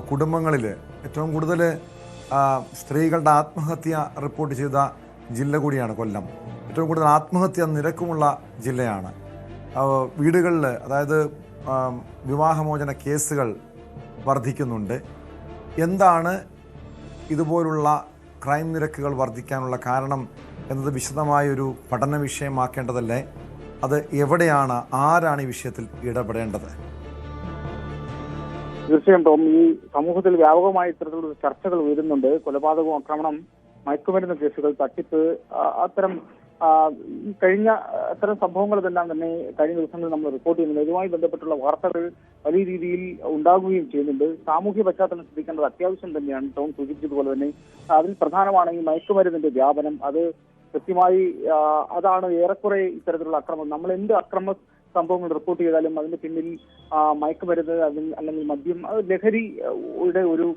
കുടുംബങ്ങളിൽ ഏറ്റവും കൂടുതൽ സ്ത്രീകളുടെ ആത്മഹത്യ റിപ്പോർട്ട് ചെയ്ത ജില്ല കൂടിയാണ് കൊല്ലം. ഏറ്റവും കൂടുതൽ ആത്മഹത്യ നിരക്കുമുള്ള ജില്ലയാണ്. വീടുകളിൽ അതായത് വിവാഹമോചന കേസുകൾ വർദ്ധിക്കുന്നുണ്ട്. എന്താണ് ഇതുപോലുള്ള ക്രൈം നിരക്കുകൾ വർദ്ധിക്കാനുള്ള കാരണം എന്നത് വിശദമായൊരു പഠന വിഷയമാക്കേണ്ടതല്ലേ? അത് എവിടെയാണ്, ആരാണ് ഈ വിഷയത്തിൽ ഇടപെടേണ്ടത്? തീർച്ചയായും ടോം, ഈ സമൂഹത്തിൽ വ്യാപകമായ ഇത്തരത്തിലുള്ള ചർച്ചകൾ വരുന്നുണ്ട്. കൊലപാതകം, ആക്രമണം, മയക്കുമരുന്ന് കേസുകൾ, തട്ടിപ്പ്, അത്തരം കഴിഞ്ഞ അത്തരം സംഭവങ്ങളെല്ലാം തന്നെ കഴിഞ്ഞ ദിവസങ്ങളിൽ നമ്മൾ റിപ്പോർട്ട് ചെയ്യുന്നുണ്ട്. ഇതുമായി ബന്ധപ്പെട്ടുള്ള വാർത്തകൾ വലിയ രീതിയിൽ ഉണ്ടാകുകയും ചെയ്യുന്നുണ്ട്. സാമൂഹ്യ പശ്ചാത്തലം ശ്രദ്ധിക്കേണ്ടത് അത്യാവശ്യം തന്നെയാണ്. ടോം സൂചിപ്പിച്ചതുപോലെ തന്നെ അതിൽ പ്രധാനമാണ് ഈ മയക്കുമരുന്നിന്റെ വ്യാപനം. അത് കൃത്യമായി അതാണ് ഏറെക്കുറെ ഇത്തരത്തിലുള്ള അക്രമം. നമ്മൾ എന്ത് അക്രമ സംഭവങ്ങൾ റിപ്പോർട്ട് ചെയ്താലും അതിന്റെ പിന്നിൽ മയക്കുമരുന്ന് അല്ലെങ്കിൽ മദ്യം, ലഹരിയുടെ ഒരു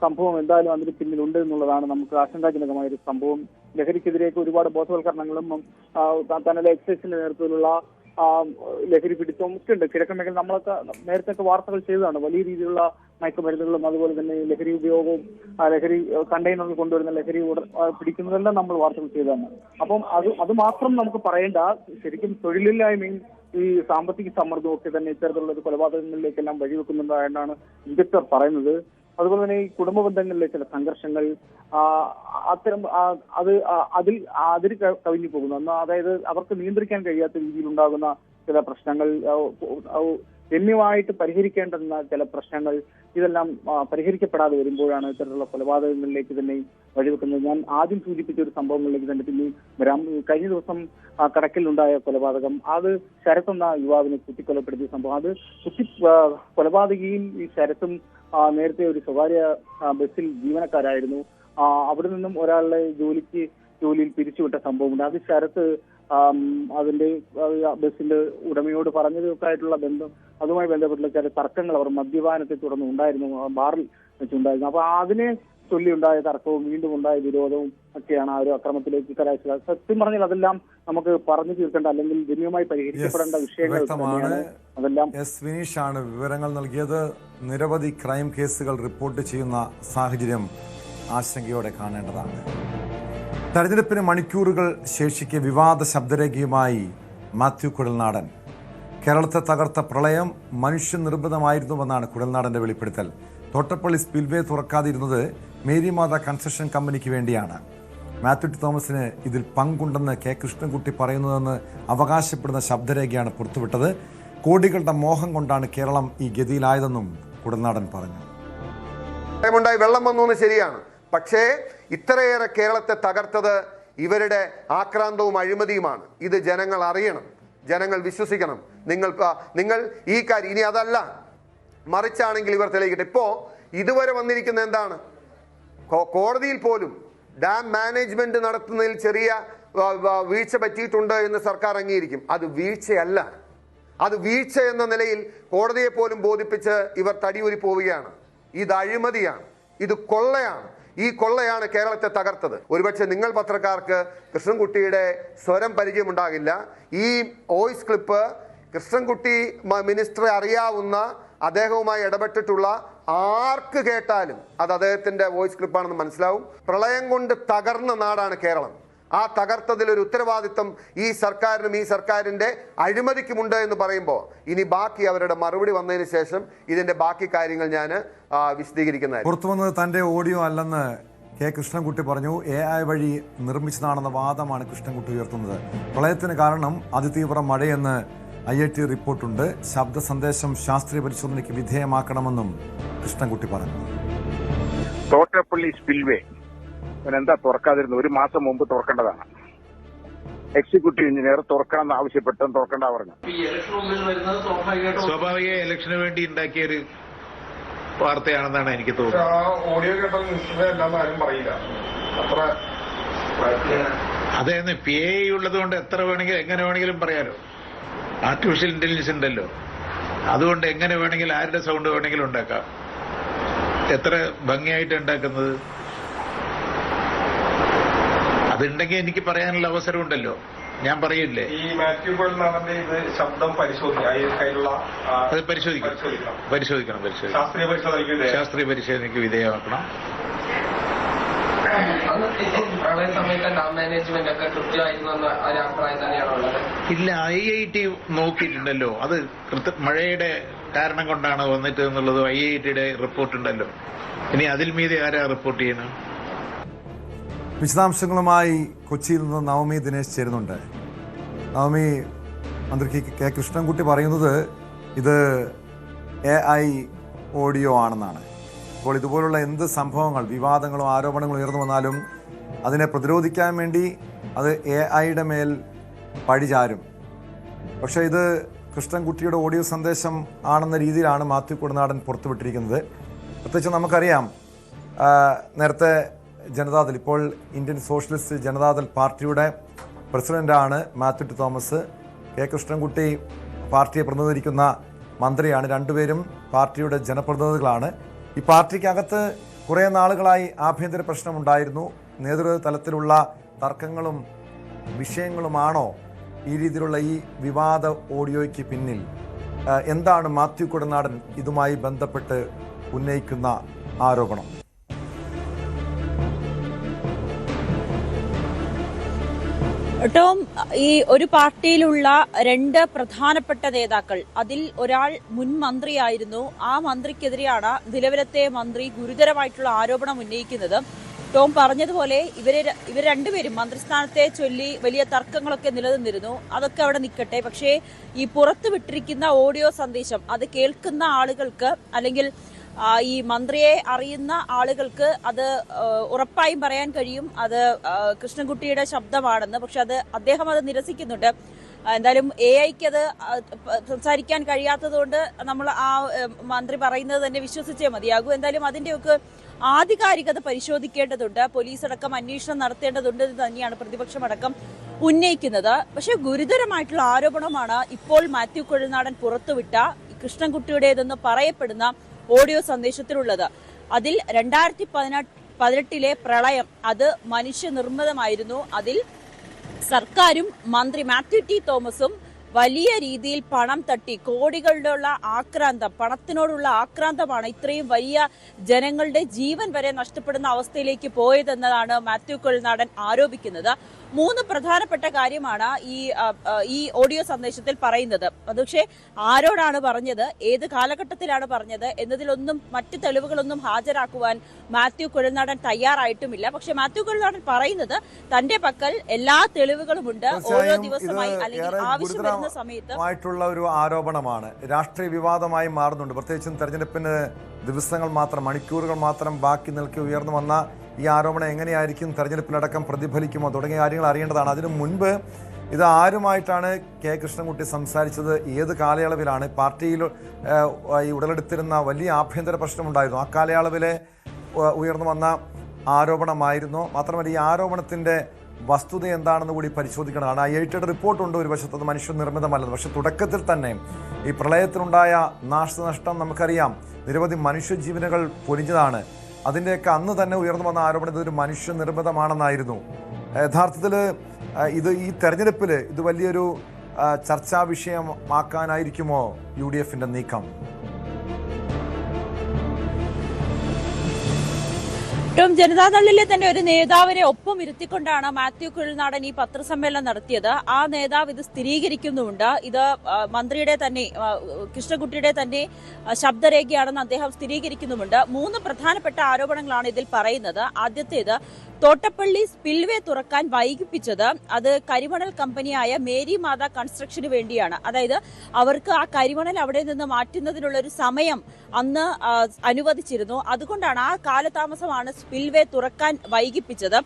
സംഭവം എന്തായാലും അതിന് പിന്നിലുണ്ട് എന്നുള്ളതാണ് നമുക്ക് ആശങ്കാജനകമായ ഒരു സംഭവം. ലഹരിക്കെതിരെയൊക്കെ ഒരുപാട് ബോധവൽക്കരണങ്ങളും തന്നെ എക്സൈസിന്റെ നേതൃത്വത്തിലുള്ള ലഹരി പിടിത്തവും ഒക്കെ ഉണ്ട്. കിഴക്കൻ മേഖല നമ്മളൊക്കെ നേരത്തെ വാർത്തകൾ ചെയ്തതാണ്. വലിയ രീതിയിലുള്ള മയക്കുമരുന്നുകളും അതുപോലെ തന്നെ ലഹരി ഉപയോഗവും ലഹരി കണ്ടെയ്നറിൽ കൊണ്ടുവരുന്ന ലഹരി പിടിക്കുന്നതെല്ലാം നമ്മൾ വാർത്തകൾ ചെയ്തതാണ്. അപ്പം അത് മാത്രം നമുക്ക് പറയേണ്ട. ശരിക്കും തൊഴിലില്ലായ്മയും ഈ സാമ്പത്തിക സമ്മർദ്ദവും ഒക്കെ തന്നെ ഇത്തരത്തിലുള്ള ഒരു കൊലപാതകങ്ങളിലേക്കെല്ലാം വഴിവെക്കുന്നുണ്ടായെന്നാണ് വിദഗ്ധർ പറയുന്നത്. അതുപോലെ തന്നെ ഈ കുടുംബ ബന്ധങ്ങളിലെ ചില സംഘർഷങ്ങൾ അത്തരം അതിൽ കവിഞ്ഞു പോകുന്നു. അതായത് അവർക്ക് നിയന്ത്രിക്കാൻ കഴിയാത്ത രീതിയിൽ ഉണ്ടാകുന്ന ചില പ്രശ്നങ്ങൾ, ഗണ്യമായിട്ട് പരിഹരിക്കേണ്ടുന്ന ചില പ്രശ്നങ്ങൾ, ഇതെല്ലാം പരിഹരിക്കപ്പെടാതെ വരുമ്പോഴാണ് ഇത്തരത്തിലുള്ള കൊലപാതകങ്ങളിലേക്ക് തന്നെ വഴിവെക്കുന്നത്. ഞാൻ ആദ്യം സൂചിപ്പിച്ച ഒരു സംഭവങ്ങളിലേക്ക് തന്നെ പിന്നെ വരാം. കഴിഞ്ഞ ദിവസം കടക്കലിലുണ്ടായ കൊലപാതകം, അത് ശരത്ത് എന്ന യുവാവിനെ കുത്തിക്കൊലപ്പെടുത്തിയ സംഭവം. അത് കൊലപാതകിയും ഈ ശരത്തും നേരത്തെ ഒരു സ്വകാര്യ ബസ്സിൽ ജീവനക്കാരായിരുന്നു. അവിടെ നിന്നും ഒരാളെ ജോലിയിൽ പിരിച്ചുവിട്ട സംഭവമുണ്ട്. അത് ശരത്ത് അതിന്റെ ബസ്സിന്റെ ഉടമയോട് പറഞ്ഞതൊക്കെ ആയിട്ടുള്ള ബന്ധം, അതുമായി ബന്ധപ്പെട്ടുള്ള ചില തർക്കങ്ങൾ അവർ മദ്യപാനത്തെ തുടർന്ന് ഉണ്ടായിരുന്നു, ബാറിൽ വെച്ചുണ്ടായിരുന്നു. അപ്പൊ അതിനെ ചൊല്ലിയുണ്ടായ തർക്കവും വീണ്ടും ഉണ്ടായ വിരോധവും ഒക്കെയാണ് ആ ഒരു അക്രമത്തിലേക്ക് കലാശിച്ചത്. സത്യം പറഞ്ഞാൽ അതെല്ലാം നമുക്ക് പറഞ്ഞു തീർക്കേണ്ട അല്ലെങ്കിൽ ഗണ്യമായി പരിഹരിക്കപ്പെടേണ്ട വിഷയങ്ങൾ തന്നെയാണ്. അതെല്ലാം വിനീഷാണ് വിവരങ്ങൾ നൽകിയത്. നിരവധി ക്രൈം കേസുകൾ റിപ്പോർട്ട് ചെയ്യുന്ന സാഹചര്യം ആശങ്കയോടെ കാണേണ്ടതാണ്. തെരഞ്ഞെടുപ്പിന് മണിക്കൂറുകൾ ശേഷിക്കെ വിവാദ ശബ്ദരേഖയുമായി മാത്യു കുഴൽനാടൻ. കേരളത്തെ തകർത്ത പ്രളയം മനുഷ്യനിർമ്മിതമായിരുന്നുവെന്നാണ് കുഴൽനാടന്റെ വെളിപ്പെടുത്തൽ. തോട്ടപ്പള്ളി സ്പിൽവേ തുറക്കാതിരുന്നത് മേരിമാത കൺസ്ട്രക്ഷൻ കമ്പനിക്ക് വേണ്ടിയാണ്. മാത്യു ടി തോമസിന് ഇതിൽ പങ്കുണ്ടെന്ന് കെ കൃഷ്ണൻകുട്ടി പറയുന്നതെന്ന് അവകാശപ്പെടുന്ന ശബ്ദരേഖയാണ് പുറത്തുവിട്ടത്. കോടികളുടെ മോഹം കൊണ്ടാണ് കേരളം ഈ ഗതിയിലായതെന്നും കുഴൽനാടൻ പറഞ്ഞു. വെള്ളം വന്നു ശരിയാണ്, പക്ഷേ ഇത്രയേറെ കേരളത്തെ തകർത്തത് ഇവരുടെ ആക്രാന്തവും അഴിമതിയുമാണ്. ഇത് ജനങ്ങൾ അറിയണം, ജനങ്ങൾ വിശ്വസിക്കണം. നിങ്ങൾ ഈ കാര്യം ഇനി അതല്ല മറിച്ചാണെങ്കിൽ ഇവർ തെളിയിക്കട്ടെ. ഇപ്പോ ഇതുവരെ വന്നിരിക്കുന്ന എന്താണ്? കോടതിയിൽ പോലും ഡാം മാനേജ്മെന്റ് നടത്തുന്നതിൽ ചെറിയ വീഴ്ച പറ്റിയിട്ടുണ്ട് എന്ന് സർക്കാർ അംഗീകരിക്കും. അത് വീഴ്ചയല്ല, അത് വീഴ്ച എന്ന നിലയിൽ കോടതിയെ പോലും ബോധിപ്പിച്ച് ഇവർ തടിയൂരി പോവുകയാണ്. ഇത് അഴിമതിയാണ്, ഇത് കൊള്ളയാണ്. ഈ കൊള്ളയാണ് കേരളത്തെ തകർത്തത്. ഒരുപക്ഷെ നിങ്ങൾ പത്രക്കാർക്ക് കൃഷ്ണൻകുട്ടിയുടെ സ്വരം പരിചയമുണ്ടാകില്ല. ഈ വോയിസ് ക്ലിപ്പ് കൃഷ്ണൻകുട്ടി മിനിസ്റ്ററെ അറിയാവുന്ന, അദ്ദേഹവുമായി ഇടപെട്ടിട്ടുള്ള ആർക്ക് കേട്ടാലും അത് അദ്ദേഹത്തിന്റെ വോയിസ് ക്ലിപ്പാണെന്ന് മനസ്സിലാവും. പ്രളയം കൊണ്ട് തകർന്ന നാടാണ് കേരളം. ആ തകർത്തതിലൊരു ഉത്തരവാദിത്വം ഈ സർക്കാരിനും ഈ സർക്കാരിൻ്റെ അഴിമതിക്കുമുണ്ട് എന്ന് പറയുമ്പോൾ ഇനി ബാക്കി അവരുടെ മറുപടി വന്നതിന് ശേഷം ഇതിൻ്റെ ബാക്കി കാര്യങ്ങൾ ഞാൻ വിശദീകരിക്കുന്നതായിരിക്കും. പുറത്തു വന്നത് തൻ്റെ ഓഡിയോ അല്ലെന്ന് കെ കൃഷ്ണൻകുട്ടി പറഞ്ഞു. AI വഴി നിർമ്മിച്ചതാണെന്ന വാദമാണ് കൃഷ്ണൻകുട്ടി ഉയർത്തുന്നത്. പ്രളയത്തിന് കാരണം അതിതീവ്ര മഴയെന്ന് IIT റിപ്പോർട്ടുണ്ട്. ശബ്ദ സന്ദേശം ശാസ്ത്രീയ പരിശോധനയ്ക്ക് വിധേയമാക്കണമെന്നും കൃഷ്ണൻകുട്ടി പറഞ്ഞു. തോട്ടപ്പള്ളി സ്പിൽവേ എന്താ തുറക്കാതിരുന്നത്? ഒരു മാസം മുമ്പ് തുറക്കേണ്ടതാണ്. എക്സിക്യൂട്ടീവ് എഞ്ചിനീയർ തുറക്കണം എന്ന് ആവശ്യപ്പെട്ടും തുറക്കണ്ട പറഞ്ഞു. സ്വാഭാവിക ഇലക്ഷന് വേണ്ടി ഉണ്ടാക്കിയ ഒരു വാർത്തയാണെന്നാണ് എനിക്ക് തോന്നുന്നത്. ഓഡിയോ കേട്ടാൽ ആരും പറയില്ല. അത്ര അതായത് PA ഉള്ളത് കൊണ്ട് എത്ര വേണമെങ്കിലും എങ്ങനെ വേണമെങ്കിലും പറയാലോ. ആർട്ടിഫിഷ്യൽ ഇന്റലിജൻസ് ഉണ്ടല്ലോ, അതുകൊണ്ട് എങ്ങനെ വേണമെങ്കിലും ആരുടെ സൗണ്ട് വേണമെങ്കിലും ഉണ്ടാക്കാം. എത്ര ഭംഗിയായിട്ട് ഉണ്ടാക്കുന്നത്. അതുണ്ടെങ്കിൽ എനിക്ക് പറയാനുള്ള അവസരം ഉണ്ടല്ലോ, ഞാൻ പറയില്ലേ. ഈ മാത്യു കൊഴുനാടന്റെ ഇത് ശബ്ദം അത് പരിശോധിക്കണം. ശാസ്ത്രീയ പരിശോധനയ്ക്ക് വിധേയമാക്കണം. പ്രളയ സമയത്ത് ഡാം മാനേജ്മെന്റ് ഒക്കെ കൃത്യമായിരുന്നു എന്ന ഒരു അഭിപ്രായം തന്നെയാണുള്ളത്. ഇല്ല, IIT നോക്കിയിട്ടുണ്ടല്ലോ, അത് മഴയുടെ കാരണം കൊണ്ടാണ് വന്നിട്ട് എന്നുള്ളത് IITയുടെ റിപ്പോർട്ട് ഉണ്ടല്ലോ. ഇനി അതിൽ മീതെ ആരാ റിപ്പോർട്ട് ചെയ്യണം? വിശദാംശങ്ങളുമായി കൊച്ചിയിൽ നിന്ന് നവമി ദിനേശ് ചേരുന്നുണ്ട്. നവമി, മന്ത്രി കെ കൃഷ്ണൻകുട്ടി പറയുന്നത് ഇത് AI ഓഡിയോ ആണെന്നാണ്. അപ്പോൾ ഇതുപോലുള്ള എന്ത് സംഭവങ്ങൾ, വിവാദങ്ങളും ആരോപണങ്ങളും ഉയർന്നു വന്നാലും അതിനെ പ്രതിരോധിക്കാൻ വേണ്ടി അത് AIയുടെ മേൽ പഴിചാരും. പക്ഷേ ഇത് കൃഷ്ണൻകുട്ടിയുടെ ഓഡിയോ സന്ദേശം ആണെന്ന രീതിയിലാണ് മാത്യു കൊഴുനാടൻ പുറത്തുവിട്ടിരിക്കുന്നത്. പ്രത്യേകിച്ച് നമുക്കറിയാം, നേരത്തെ ജനതാദൾ, ഇപ്പോൾ ഇന്ത്യൻ സോഷ്യലിസ്റ്റ് ജനതാദൾ പാർട്ടിയുടെ പ്രസിഡന്റാണ് Mathew T Thomas. K Krishnankutty പാർട്ടിയെ പ്രതിനിധീകരിക്കുന്ന മന്ത്രിയാണ്. രണ്ടുപേരും പാർട്ടിയുടെ ജനപ്രതിനിധികളാണ്. ഈ പാർട്ടിക്കകത്ത് കുറേ നാളുകളായി ആഭ്യന്തര പ്രശ്നമുണ്ടായിരുന്നു. നേതൃതലത്തിലുള്ള തർക്കങ്ങളും വിഷയങ്ങളുമാണോ ഈ രീതിയിലുള്ള ഈ വിവാദ ഓഡിയോയ്ക്ക് പിന്നിൽ? എന്താണ് മാത്യു കൊഴുനാടൻ ഇതുമായി ബന്ധപ്പെട്ട് ഉന്നയിക്കുന്ന ആരോപണം? ടോം, ഈ ഒരു പാർട്ടിയിലുള്ള രണ്ട് പ്രധാനപ്പെട്ട നേതാക്കൾ, അതിൽ ഒരാൾ മുൻ മന്ത്രിയായിരുന്നു. ആ മന്ത്രിക്കെതിരെയാണ് നിലവിലത്തെ മന്ത്രി ഗുരുതരമായിട്ടുള്ള ആരോപണം ഉന്നയിക്കുന്നത്. ടോം പറഞ്ഞതുപോലെ ഇവർ രണ്ടുപേരും മന്ത്രിസ്ഥാനത്തെ ചൊല്ലി വലിയ തർക്കങ്ങളൊക്കെ നിലനിന്നിരുന്നു. അതൊക്കെ അവിടെ നിൽക്കട്ടെ. പക്ഷേ ഈ പുറത്തു വിട്ടിരിക്കുന്ന ഓഡിയോ സന്ദേശം അത് കേൾക്കുന്ന ആളുകൾക്ക്, അല്ലെങ്കിൽ ഈ മന്ത്രിയെ അറിയുന്ന ആളുകൾക്ക് അത് ഉറപ്പായും പറയാൻ കഴിയും അത് കൃഷ്ണൻകുട്ടിയുടെ ശബ്ദമാണെന്ന്. പക്ഷെ അദ്ദേഹം അത് നിരസിക്കുന്നുണ്ട്. എന്തായാലും AIക്ക് അത് സംസാരിക്കാൻ കഴിയാത്തതുകൊണ്ട് നമ്മൾ ആ മന്ത്രി പറയുന്നത് തന്നെ വിശ്വസിച്ചേ മതിയാകൂ. എന്തായാലും അതിൻ്റെയൊക്കെ ആധികാരികത പരിശോധിക്കേണ്ടതുണ്ട്. പോലീസ് അടക്കം അന്വേഷണം നടത്തേണ്ടതുണ്ട് എന്ന് തന്നെയാണ് പ്രതിപക്ഷമടക്കം ഉന്നയിക്കുന്നത്. പക്ഷെ ഗുരുതരമായിട്ടുള്ള ആരോപണമാണ് ഇപ്പോൾ മാത്യു കൊഴുനാടൻ പുറത്തുവിട്ട കൃഷ്ണൻകുട്ടിയുടേതെന്ന് പറയപ്പെടുന്ന ഓഡിയോ സന്ദേശത്തിലുള്ളത്. അതിൽ 2018 പ്രളയം അത് മനുഷ്യനിർമ്മിതമായിരുന്നു. അതിൽ സർക്കാരും മന്ത്രി മാത്യു ടി തോമസും വലിയ രീതിയിൽ പണം തട്ടി, കോടികളുടെയുള്ള ആക്രാന്തം, പണത്തിനോടുള്ള ആക്രാന്തമാണ് ഇത്രയും വലിയ ജനങ്ങളുടെ ജീവൻ വരെ നഷ്ടപ്പെടുന്ന അവസ്ഥയിലേക്ക് പോയതെന്നതാണ് മാത്യു കൊഴുനാടൻ ആരോപിക്കുന്നത്. 3 പ്രധാനപ്പെട്ട കാര്യമാണ് ഈ ഓഡിയോ സന്ദേശത്തിൽ പറയുന്നത്. പക്ഷേ ആരോടാണ് പറഞ്ഞത്, ഏത് കാലഘട്ടത്തിലാണ് പറഞ്ഞത് എന്നതിലൊന്നും മറ്റു തെളിവുകളൊന്നും ഹാജരാക്കുവാൻ മാത്യു കൊഴുനാടൻ തയ്യാറായിട്ടുമില്ല. പക്ഷെ മാത്യു കൊഴുനാടൻ പറയുന്നത് തന്റെ പക്കൽ എല്ലാ തെളിവുകളുമുണ്ട്. ഓരോ ദിവസമായി അല്ലെങ്കിൽ ആവശ്യം വരുന്ന സമയത്ത് ഒരു ആരോപണമാണ്, രാഷ്ട്രീയ വിവാദമായി മാറുന്നുണ്ട്. പ്രത്യേകിച്ചും തെരഞ്ഞെടുപ്പിന് ദിവസങ്ങൾ മാത്രം, മണിക്കൂറുകൾ മാത്രം ബാക്കി നിൽക്കി ഉയർന്നു വന്ന ഈ ആരോപണം എങ്ങനെയായിരിക്കും തെരഞ്ഞെടുപ്പിലടക്കം പ്രതിഫലിക്കുമോ തുടങ്ങിയ കാര്യങ്ങൾ അറിയേണ്ടതാണ്. അതിനു മുൻപ് ഇത് ആരുമായിട്ടാണ് കെ കൃഷ്ണൻകുട്ടി സംസാരിച്ചത്, ഏത് കാലയളവിലാണ്? പാർട്ടിയിൽ ഈ ഉടലെടുത്തിരുന്ന വലിയ ആഭ്യന്തര പ്രശ്നമുണ്ടായിരുന്നു. ആ കാലയളവിലെ ഉയർന്നു വന്ന ആരോപണമായിരുന്നു. മാത്രമല്ല ഈ ആരോപണത്തിൻ്റെ വസ്തുത എന്താണെന്ന് കൂടി പരിശോധിക്കണതാണ്. IITയുടെ റിപ്പോർട്ടുണ്ട് ഒരു വശത്ത്, അത് മനുഷ്യനിർമ്മിതമല്ലെന്ന്. പക്ഷെ തുടക്കത്തിൽ തന്നെ ഈ പ്രളയത്തിലുണ്ടായ നാശനഷ്ടം നമുക്കറിയാം, നിരവധി മനുഷ്യജീവനുകൾ പൊലിഞ്ഞതാണ്. അതിൻ്റെയൊക്കെ അന്ന് തന്നെ ഉയർന്നു വന്ന ആരോപണം ഇതൊരു മനുഷ്യനിർമ്മിതമാണെന്നായിരുന്നു. യഥാർത്ഥത്തിൽ ഈ തെരഞ്ഞെടുപ്പിൽ ഇത് വലിയൊരു ചർച്ചാ വിഷയമാക്കാനായിരിക്കുമോ UDFന്റെ നീക്കം? ഏറ്റവും ജനതാദളിലെ തന്നെ ഒരു നേതാവിനെ ഒപ്പം ഇരുത്തിക്കൊണ്ടാണ് മാത്യു കുഴൽനാടൻ ഈ പത്രസമ്മേളനം നടത്തിയത്. ആ നേതാവ് ഇത് സ്ഥിരീകരിക്കുന്നുമുണ്ട്. ഇത് മന്ത്രിയുടെ തന്നെ കൃഷ്ണൻകുട്ടിയുടെ തന്നെ ശബ്ദരേഖയാണെന്ന് അദ്ദേഹം സ്ഥിരീകരിക്കുന്നുമുണ്ട്. 3 പ്രധാനപ്പെട്ട ആരോപണങ്ങളാണ് ഇതിൽ പറയുന്നത്. ആദ്യത്തേത്, തോട്ടപ്പള്ളി സ്പിൽവേ തുറക്കാൻ വൈകിപ്പിച്ചത് അത് കരിമണൽ കമ്പനിയായ മേരി മാതാ കൺസ്ട്രക്ഷന് വേണ്ടിയാണ്. അതായത് അവർക്ക് ആ കരിമണൽ അവിടെ നിന്ന് മാറ്റുന്നതിനുള്ള ഒരു സമയം അന്ന് അനുവദിച്ചിരുന്നു. അതുകൊണ്ടാണ് ആ കാലതാമസമാണ് സ്പിൽവേ തുറക്കാൻ വൈകിപ്പിച്ചത്.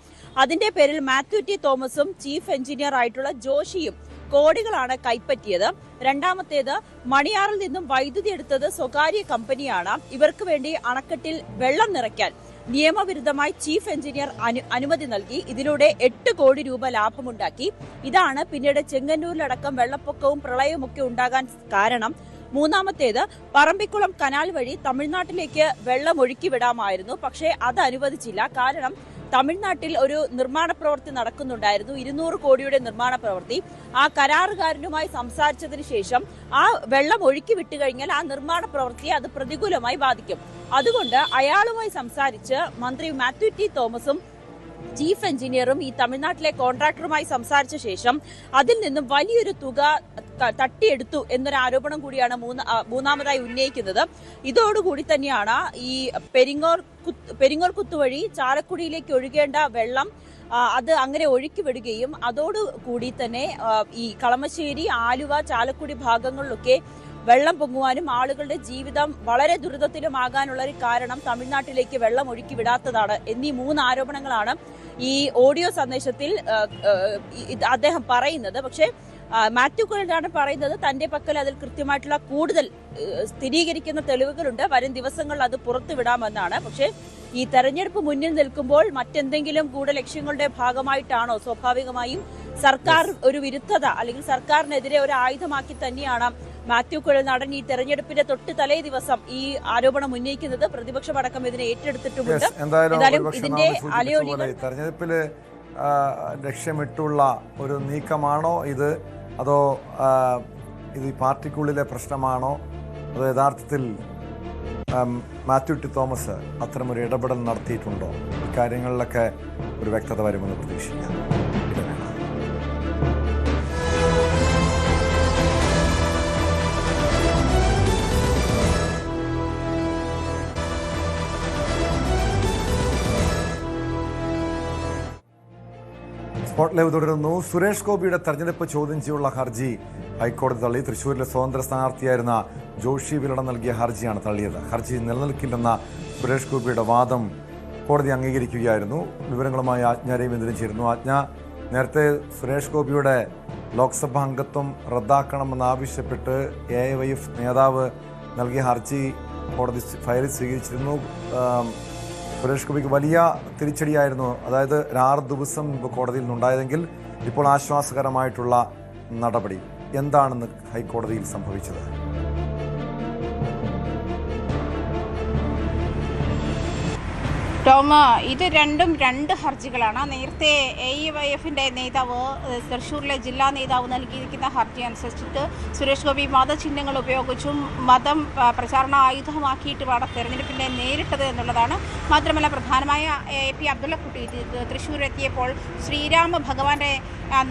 അതിന്റെ പേരിൽ മാത്യു ടി തോമസും ചീഫ് എഞ്ചിനീയർ ആയിട്ടുള്ള ജോഷിയും കോടികളാണ് കൈപ്പറ്റിയത്. രണ്ടാമത്തേത്, മണിയാറിൽ നിന്നും വൈദ്യുതി എടുത്തത് സ്വകാര്യ കമ്പനിയാണ്. ഇവർക്ക് വേണ്ടി അണക്കെട്ടിൽ വെള്ളം നിറയ്ക്കാൻ നിയമവിരുദ്ധമായി ചീഫ് എഞ്ചിനീയർ അനുമതി നൽകി. ഇതിലൂടെ 8 കോടി രൂപ ലാഭമുണ്ടാക്കി. ഇതാണ് പിന്നീട് ചെങ്ങന്നൂരിലടക്കം വെള്ളപ്പൊക്കവും പ്രളയവും ഒക്കെ ഉണ്ടാകാൻ കാരണം. മൂന്നാമത്തേത്, പറമ്പിക്കുളം കനാൽ വഴി തമിഴ്നാട്ടിലേക്ക് വെള്ളം ഒഴുക്കി വിടാമായിരുന്നു. പക്ഷേ അത് അനുവദിച്ചില്ല. കാരണം തമിഴ്നാട്ടിൽ ഒരു നിർമ്മാണ പ്രവൃത്തി നടക്കുന്നുണ്ടായിരുന്നു, 200 കോടിയുടെ നിർമ്മാണ പ്രവൃത്തി. ആ കരാറുകാരനുമായി സംസാരിച്ചതിന് ശേഷം ആ വെള്ളം ഒഴുക്കി വിട്ടുകഴിഞ്ഞാൽ ആ നിർമ്മാണ പ്രവൃത്തിയെ അത് പ്രതികൂലമായി ബാധിക്കും. അതുകൊണ്ട് അയാളുമായി സംസാരിച്ച് മന്ത്രി മാത്യു ടി തോമസും ചീഫ് എഞ്ചിനീയറും ഈ തമിഴ്നാട്ടിലെ കോൺട്രാക്ടറുമായി സംസാരിച്ച ശേഷം അതിൽ നിന്നും വലിയൊരു തുക തട്ടിയെടുത്തു എന്നൊരു ആരോപണം കൂടിയാണ് മൂന്നാമതായി ഉന്നയിക്കുന്നത്. ഇതോടുകൂടി തന്നെയാണ് ഈ പെരിങ്ങോർ കുത്തുവഴി ചാലക്കുടിയിലേക്ക് ഒഴുകേണ്ട വെള്ളം അത് അങ്ങനെ ഒഴുക്കി വിടുകയും അതോടുകൂടി തന്നെ ഈ കളമശ്ശേരി, ആലുവ, ചാലക്കുടി ഭാഗങ്ങളിലൊക്കെ വെള്ളം പൊങ്ങുവാനും ആളുകളുടെ ജീവിതം വളരെ ദുരിതത്തിലുമാകാനുള്ള ഒരു കാരണം തമിഴ്നാട്ടിലേക്ക് വെള്ളം ഒഴുക്കി വിടാത്തതാണ് എന്നീ 3 ആരോപണങ്ങളാണ് ഈ ഓഡിയോ സന്ദേശത്തിൽ അദ്ദേഹം പറയുന്നത്. പക്ഷേ മാത്യു കുഴൽനാടൻ പറയുന്നത് തന്റെ പക്കൽ അതിൽ കൃത്യമായിട്ടുള്ള കൂടുതൽ സ്ഥിരീകരിക്കുന്ന തെളിവുകളുണ്ട്, വരും ദിവസങ്ങളിൽ അത് പുറത്തുവിടാമെന്നാണ്. പക്ഷേ ഈ തെരഞ്ഞെടുപ്പ് മുന്നിൽ നിൽക്കുമ്പോൾ മറ്റെന്തെങ്കിലും ഗൂഢലക്ഷ്യങ്ങളുടെ ഭാഗമായിട്ടാണോ സ്വാഭാവികമായും സർക്കാർ ഒരു വിരുദ്ധത അല്ലെങ്കിൽ സർക്കാരിനെതിരെ ഒരു ആയുധമാക്കി തന്നെയാണ് മാത്യു കുഴൽനാടൻ ഈ തെരഞ്ഞെടുപ്പിന്റെ തൊട്ട് തലേ ദിവസം ഈ ആരോപണം ഉന്നയിക്കുന്നത്. പ്രതിപക്ഷമടക്കം ഇതിനെ ഏറ്റെടുത്തിട്ടുമുണ്ട്. എന്തായാലും ഇതിന്റെ തെരഞ്ഞെടുപ്പില് ലക്ഷ്യമിട്ടുള്ള ഒരു നീക്കമാണോ ഇത്, അതോ ഇത് പാർട്ടിക്കുള്ളിലെ പ്രശ്നമാണോ, അതോ യഥാർത്ഥത്തിൽ മാത്യു ടി തോമസ് അത്തരമൊരു ഇടപെടൽ നടത്തിയിട്ടുണ്ടോ? ഇക്കാര്യങ്ങളിലൊക്കെ ഒരു വ്യക്തത വരുമെന്ന് പ്രതീക്ഷിക്കാം. സ്പോട്ട് ലൈവ് തുടരുന്നു. സുരേഷ് ഗോപിയുടെ തെരഞ്ഞെടുപ്പ് ചോദ്യം ചെയ്യുള്ള ഹർജി ഹൈക്കോടതി തള്ളി. തൃശ്ശൂരിലെ സ്വതന്ത്ര സ്ഥാനാർത്ഥിയായിരുന്ന ജോഷി വില്ലട നൽകിയ ഹർജിയാണ് തള്ളിയത്. ഹർജി നിലനിൽക്കില്ലെന്ന സുരേഷ് ഗോപിയുടെ വാദം കോടതി അംഗീകരിക്കുകയായിരുന്നു. വിവരങ്ങളുമായി ആജ്ഞ രവീന്ദ്രൻ ചേരുന്നു. ആജ്ഞ, നേരത്തെ സുരേഷ് ഗോപിയുടെ ലോക്സഭാ അംഗത്വം റദ്ദാക്കണമെന്നാവശ്യപ്പെട്ട് AIYF നേതാവ് നൽകിയ ഹർജി കോടതി ഫയലിൽ സ്വീകരിച്ചിരുന്നു. സുരേഷ് ഗോപിക്ക് വലിയ തിരിച്ചടിയായിരുന്നു. അതായത് 6 ദിവസം മുമ്പ് കോടതിയിൽ നിന്നുണ്ടായതെങ്കിൽ ഇപ്പോൾ ആശ്വാസകരമായിട്ടുള്ള നടപടി എന്താണെന്ന് ഹൈക്കോടതിയിൽ സംഭവിച്ചത്? ടോം, ഇത് രണ്ടും 2 ഹർജികളാണ്. നേരത്തെ AIYFന്റെ നേതാവ്, തൃശ്ശൂരിലെ ജില്ലാ നേതാവ് നൽകിയിരിക്കുന്ന ഹർജി അനുസരിച്ചിട്ട് സുരേഷ് ഗോപി മതചിഹ്നങ്ങൾ ഉപയോഗിച്ചും മതം പ്രചാരണ ആയുധമാക്കിയിട്ടുമാണ് തെരഞ്ഞെടുപ്പിനെ നേരിട്ടത് എന്നുള്ളതാണ്. മാത്രമല്ല പ്രധാനമായ AP അബ്ദുള്ളക്കുട്ടി തൃശ്ശൂരെത്തിയപ്പോൾ ശ്രീരാമ ഭഗവാന്റെ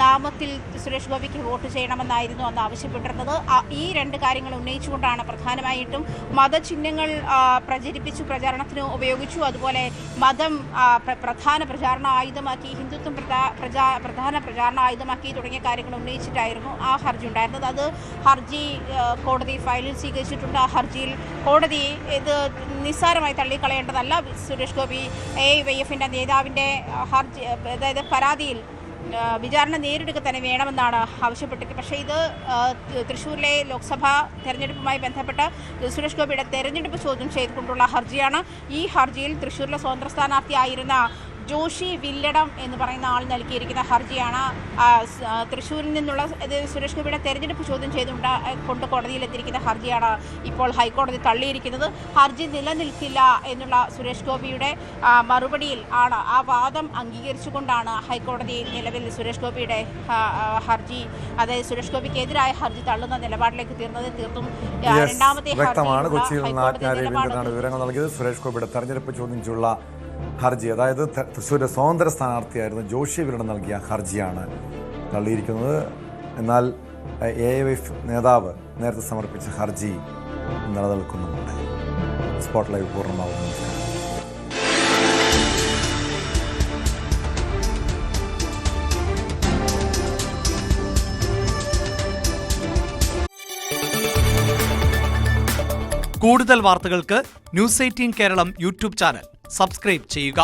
നാമത്തിൽ സുരേഷ് ഗോപിക്ക് വോട്ട് ചെയ്യണമെന്നായിരുന്നു അന്ന് ആവശ്യപ്പെട്ടിരുന്നത്. ഈ 2 കാര്യങ്ങൾ ഉന്നയിച്ചുകൊണ്ടാണ് പ്രധാനമായിട്ടും മതചിഹ്നങ്ങൾ പ്രചരിപ്പിച്ചു, പ്രചാരണത്തിന് ഉപയോഗിച്ചു, അതുപോലെ മതം പ്രധാന പ്രചാരണ ആയുധമാക്കി, ഹിന്ദുത്വം പ്രധാന പ്രചാരണ ആയുധമാക്കി തുടങ്ങിയ കാര്യങ്ങൾ ഉന്നയിച്ചിട്ടായിരുന്നു ആ ഹർജി ഉണ്ടായിരുന്നത്. അത് ഹർജി കോടതി ഫയലിൽ സ്വീകരിച്ചിട്ടുണ്ട്. ആ ഹർജിയിൽ കോടതി ഇത് നിസ്സാരമായി തള്ളിക്കളയേണ്ടതല്ല. സുരേഷ് ഗോപി AIYFന്റെ നേതാവിൻ്റെ ഹർജി, അതായത് പരാതിയിൽ വിചാരണ നേരിടുക തന്നെ വേണമെന്നാണ് ആവശ്യപ്പെട്ടത്. പക്ഷേ ഇത് തൃശ്ശൂരിലെ ലോക്സഭാ തെരഞ്ഞെടുപ്പുമായി ബന്ധപ്പെട്ട് സുരേഷ് ഗോപിയുടെ തെരഞ്ഞെടുപ്പ് ചോദ്യം ചെയ്തുകൊണ്ടുള്ള ഹർജിയാണ്. ഈ ഹർജിയിൽ തൃശ്ശൂരിലെ സ്വതന്ത്ര സ്ഥാനാർത്ഥിയായിരുന്ന ജോഷി വില്ലടം എന്ന് പറയുന്ന ആൾ നൽകിയിരിക്കുന്ന ഹർജിയാണ്. തൃശ്ശൂരിൽ നിന്നുള്ള സുരേഷ് ഗോപിയുടെ തെരഞ്ഞെടുപ്പ് ചോദ്യം കൊണ്ട് കോടതിയിലെത്തിയിരിക്കുന്ന ഹർജിയാണ് ഇപ്പോൾ ഹൈക്കോടതി തള്ളിയിരിക്കുന്നത്. ഹർജി നിലനിൽക്കില്ല എന്നുള്ള സുരേഷ് ഗോപിയുടെ മറുപടിയിൽ ആണ്, ആ വാദം അംഗീകരിച്ചുകൊണ്ടാണ് ഹൈക്കോടതി നിലവിൽ സുരേഷ് ഗോപിയുടെ ഹർജി, അതായത് സുരേഷ് ഗോപിക്കെതിരായ ഹർജി തള്ളുന്ന നിലപാടിലേക്ക് തീർന്നത്. തീർത്തും രണ്ടാമത്തെ വിവരങ്ങൾ നൽകിയത്. സുരേഷ് ഗോപിയുടെ തെരഞ്ഞെടുപ്പ് ചോദ്യം ചെയ്യുള്ള ഹർജി, അതായത് തൃശ്ശൂരിലെ സ്വതന്ത്ര സ്ഥാനാർത്ഥിയായിരുന്ന ജോഷി വിരണം നൽകിയ ഹർജിയാണ് തള്ളിയിരിക്കുന്നത്. എന്നാൽ AIF നേതാവ് നേരത്തെ സമർപ്പിച്ച ഹർജി നിലനിൽക്കുന്നുണ്ട്. സ്പോട്ട് ലൈവ് പൂർണ്ണമാകുന്നു. കൂടുതൽ വാർത്തകൾക്ക് News 18 Keralam YouTube channel subscribe ചെയ്യുക.